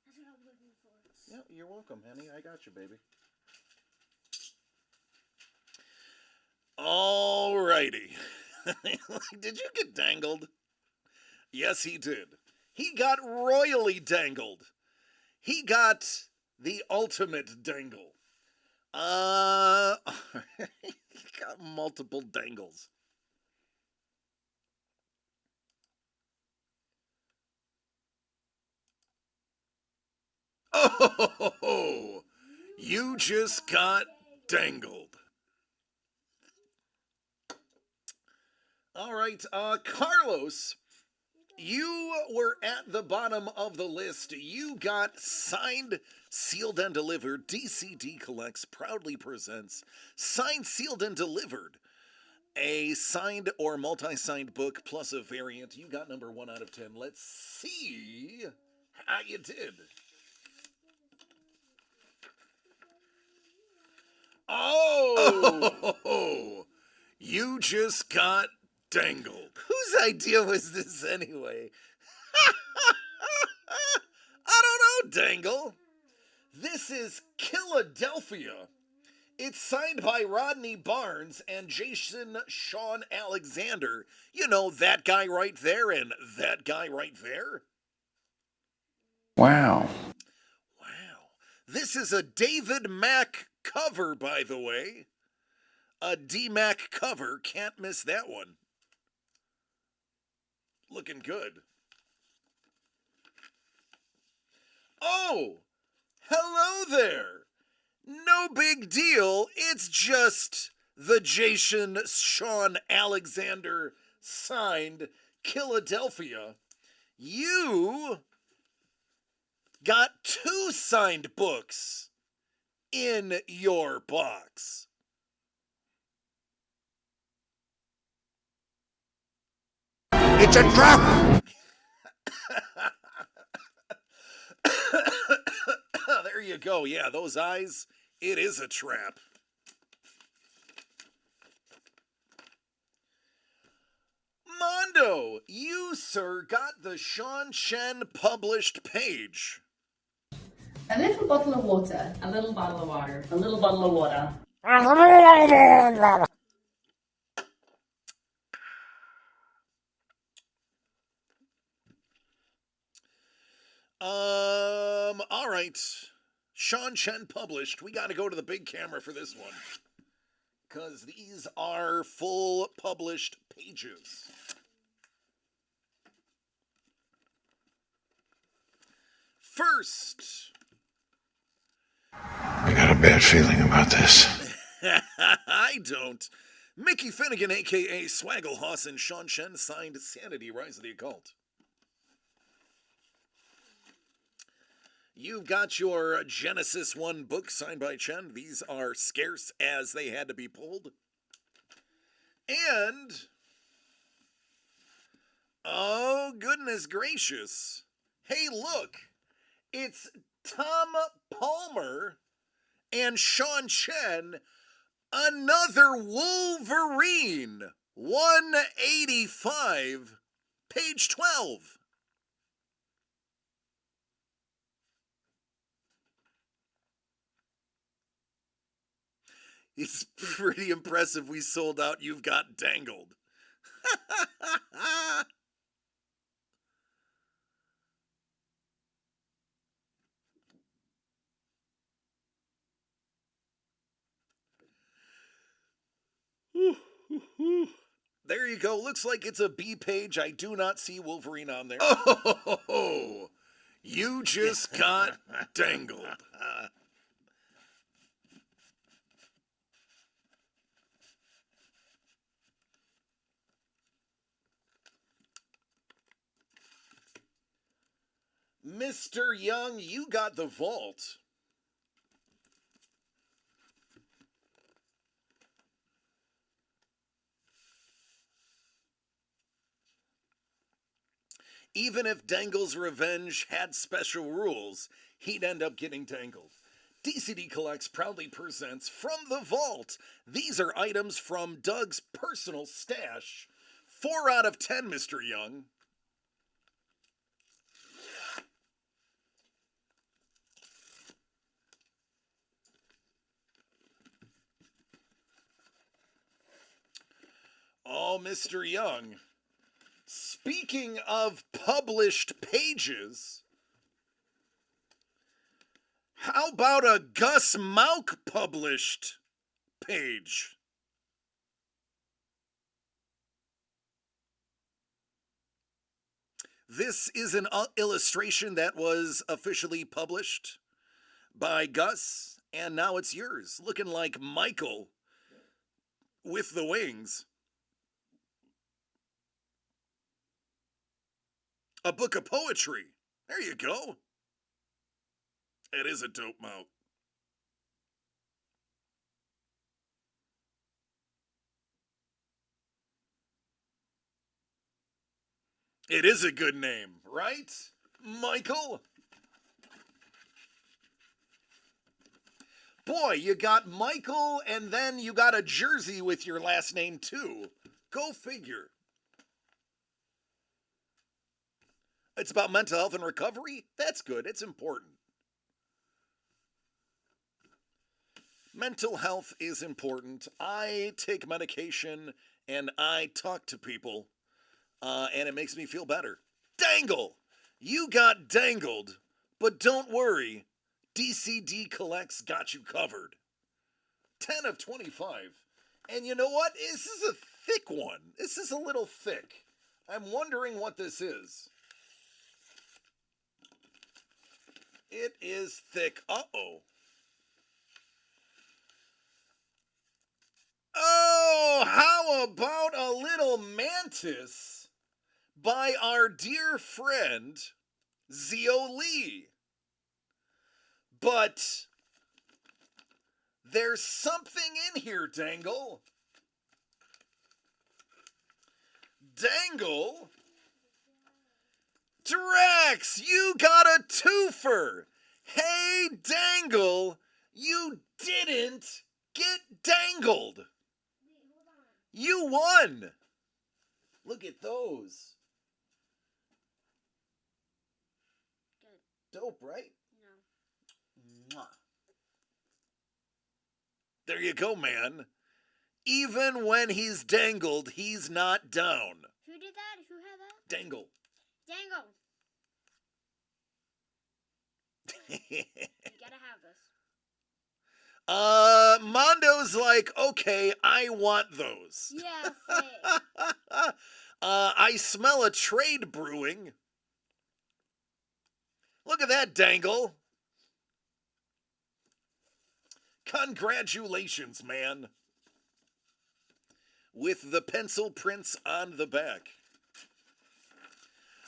that's what I'm looking for. Yeah, you're welcome, honey. I got you, baby. Alrighty. Did you get dangled? Yes, he did. He got royally dangled. He got the ultimate dangle. He got multiple dangles. Oh, you just got dangled. All right, Carlos, you were at the bottom of the list. You got signed, sealed, and delivered. DCD Collects proudly presents Signed, Sealed, and Delivered. A signed or multi-signed book plus a variant. You got number 1 out of 10. Let's see how you did. Oh, you just got dangled. Whose idea was this anyway? I don't know, Dangle. This is Philadelphia. It's signed by Rodney Barnes and Jason Sean Alexander. You know, that guy right there and that guy right there. Wow. Wow. This is a David Mack cover, by the way. A D-Mac cover. Can't miss that one. Looking good. Oh, hello there. No big deal. It's just the Jason Sean Alexander signed Philadelphia. You got 2 signed books in your box. It's a trap! There you go. Yeah, those eyes, it is a trap. Mondo, you, sir, got the Sean Chen published page. A little bottle of water. A little bottle of water. A little bottle of water. All right. Sean Chen published. We got to go to the big camera for this one. Because these are full published pages. First. I got a bad feeling about this. I don't. Mickey Finnegan, a.k.a. Swaggle and Sean Chen signed Sanity, Rise of the Occult. You've got your Genesis 1 book signed by Chen. These are scarce as they had to be pulled. And, oh goodness gracious. Hey, look, it's Tom Palmer and Sean Chen, another Wolverine, 185, page 12. It's pretty impressive we sold out You've Got Dangled. There you go. Looks like it's a B page. I do not see Wolverine on there. Oh, you just got dangled. Mr. Young, you got the vault. Even if Dangle's Revenge had special rules, he'd end up getting dangled. DCD Collects proudly presents From the Vault. These are items from Doug's personal stash. 4 out of 10, Mr. Young. Oh, Mr. Young. Speaking of published pages, how about a Gus Mauk published page? This is an illustration that was officially published by Gus, and now it's yours. Looking like Michael with the wings. A book of poetry. There you go. It is a dope mouth. It is a good name, right, Michael? Boy, you got Michael and then you got a jersey with your last name too. Go figure. It's about mental health and recovery? That's good. It's important. Mental health is important. I take medication and I talk to people. And it makes me feel better. Dangle! You got dangled, but don't worry. DCD Collects got you covered. 10 of 25. And you know what? This is a thick one. This is a little thick. I'm wondering what this is. It is thick. Uh-oh. Oh, how about a little mantis? By our dear friend, Zio Lee. But there's something in here, Dangle. Dangle? Drax, you got a twofer. Hey, Dangle, you didn't get dangled. You won. Look at those. Dope, right? No. Mwah. There you go, man. Even when he's dangled, he's not down. Who did that? Who had that? Dangle. Dangle. You gotta have this. Mondo's like, okay, I want those. Yeah, same. I smell a trade brewing. Look at that, Dangle. Congratulations, man. With the pencil prints on the back.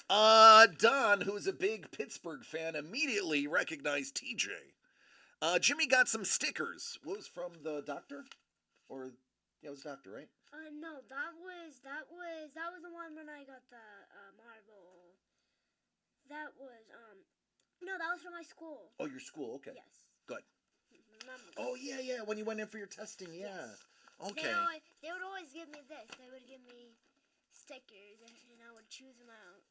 Don, who's a big Pittsburgh fan, immediately recognized TJ. Jimmy got some stickers. What was from the doctor? Or, yeah, it was doctor, right? No, that was the one when I got the marble. No, that was from my school. Oh, your school, okay. Yes. Good. Remember. Oh, yeah, when you went in for your testing, yeah. Yes. Okay. They would always give me this. They would give me stickers, and I would choose them out.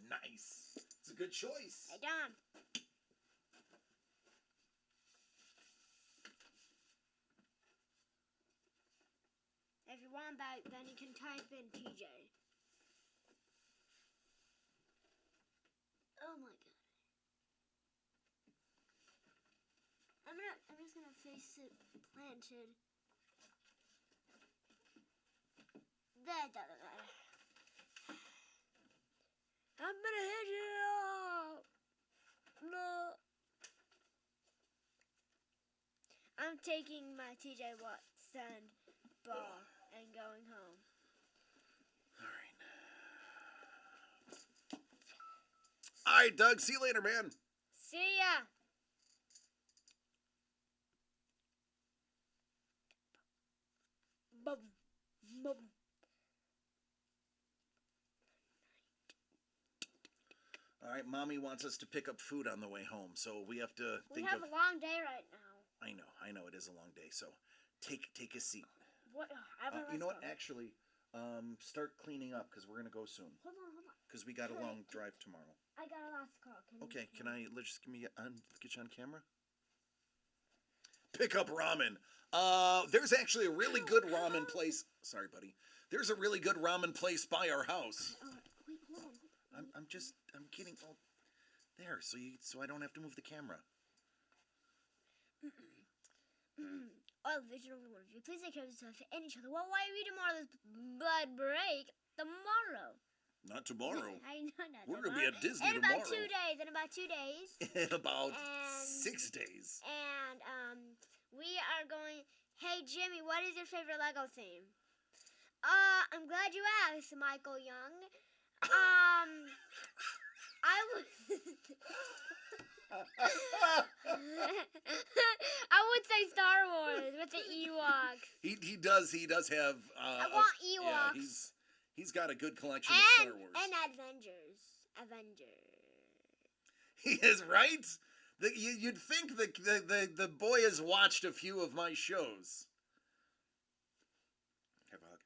Nice. It's a good choice. Hey, Don. If you want that, then you can type in TJ. Oh my god. I'm just gonna face it planted. There. I'm gonna hit you. No. I'm taking my TJ Watt sand ball and going home. All right, Doug. See you later, man. See ya. Bum, bum. All right, Mommy wants us to pick up food on the way home, so we have to We think have of... a long day right now. I know, it is a long day, so take a seat. What? I have a You know what? rest call. Actually, start cleaning up, because we're going to go soon. Hold on. Because we got a long drive tomorrow. I got a last call. Okay, can I just get you on camera? Pick up ramen. There's actually a really good ramen place. Sorry, buddy. There's a really good ramen place by our house. Wait, hold on. I'm kidding. Oh, there, so I don't have to move the camera. All the vision only one of you. Please take care of yourself and each other while we do more of this blood break tomorrow. Not tomorrow. I know not We're gonna be tomorrow. at Disney in about tomorrow. 2 days. In about 2 days. In about And- 6 days. And we are going. Hey Jimmy, what is your favorite Lego theme? I'm glad you asked, Michael Young. I would. I would say Star Wars with the Ewoks. He does have. I want Ewoks. Yeah, he's got a good collection of Star Wars. And Avengers. He is right. You'd think the boy has watched a few of my shows. Have a hug.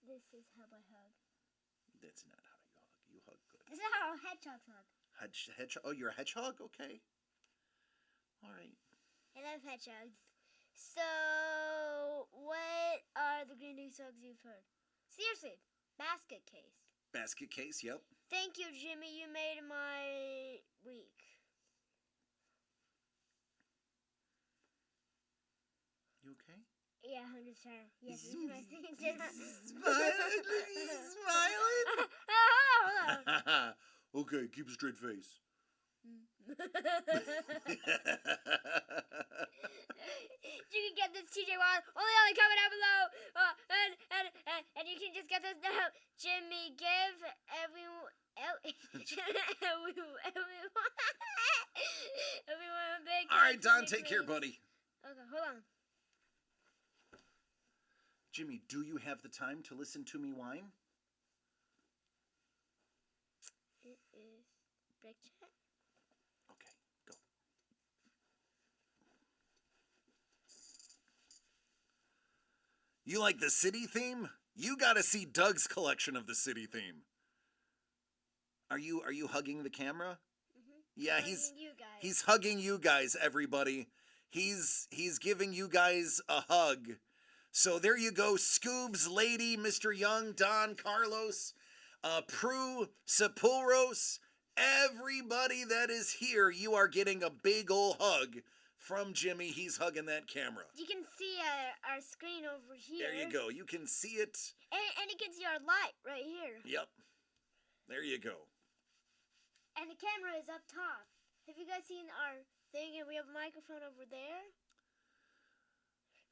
This is how I hug. That's not how you hug. You hug good. This is how hedgehogs hug. Hedgehog? Oh, you're a hedgehog? Okay. All right. I love hedgehogs. So, what are the greatest songs you've heard? Seriously, basket case. Basket case, yep. Thank you, Jimmy. You made my week. You okay? Yeah, 100%. Yes, this is my thing. Smiling? Hold on. Okay, keep a straight face. You can get this TJ Wild only on the comment down below. And you can just get this now. Jimmy, give everyone a big All right, Don, Jimmy, take care, please. buddy. Okay, hold on. Jimmy, do you have the time to listen to me whine? It is break chat. Okay, go. You like the city theme? You gotta see Doug's collection of the city theme. Are you hugging the camera? Yeah, Hugging you guys. he's hugging you guys, everybody. He's giving you guys a hug. So there you go, Scoobs, Lady, Mr. Young, Don, Carlos, Prue, Sepulros, everybody that is here, you are getting a big ol' hug from Jimmy. He's hugging that camera. You can see our screen over here. There you go. You can see it. And you can see our light right here. Yep. There you go. And the camera is up top. Have you guys seen our thing? And we have a microphone over there.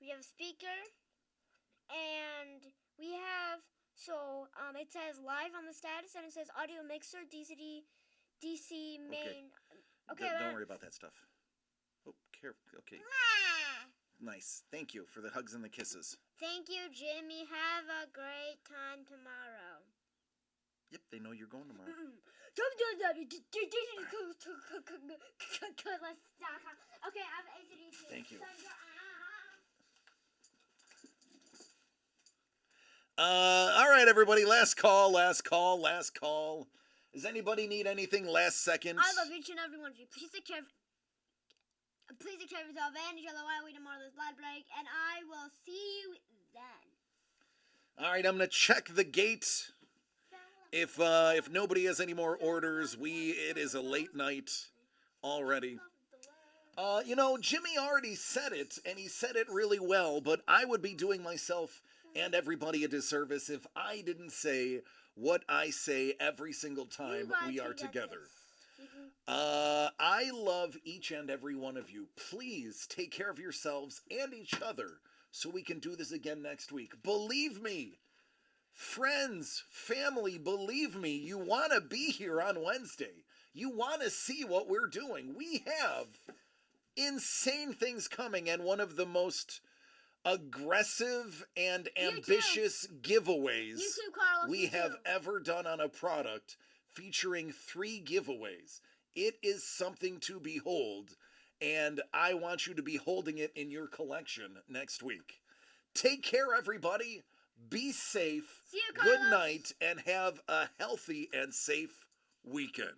We have a speaker. And we have, it says live on the status, and it says audio mixer, DC main. Okay, Don't worry about that stuff. Oh, careful. Okay. Nice. Thank you for the hugs and the kisses. Thank you, Jimmy. Have a great time tomorrow. Yep, they know you're going tomorrow. Okay, I have ACDC. Thank you. All right, everybody. Last call. Does anybody need anything last second? I love each and every one of you. Please take care of yourself and each other while we tomorrow this blood break, and I will see you then. All right, I'm gonna check the gate. If nobody has any more orders, it is a late night already. Jimmy already said it, and he said it really well, but I would be doing myself and everybody a disservice if I didn't say what I say every single time we are together. I love each and every one of you. Please take care of yourselves and each other so we can do this again next week. Believe me, friends, family, believe me, you want to be here on Wednesday. You want to see what we're doing. We have insane things coming, and one of the most aggressive and ambitious giveaways You too, Carlos, we you have too. ever done on a product, featuring 3 giveaways. It is something to behold, and I want you to be holding it in your collection next week. Take care, everybody. Be safe. See you, Good Carlos. night, and have a healthy and safe weekend.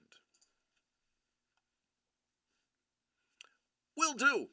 Will do.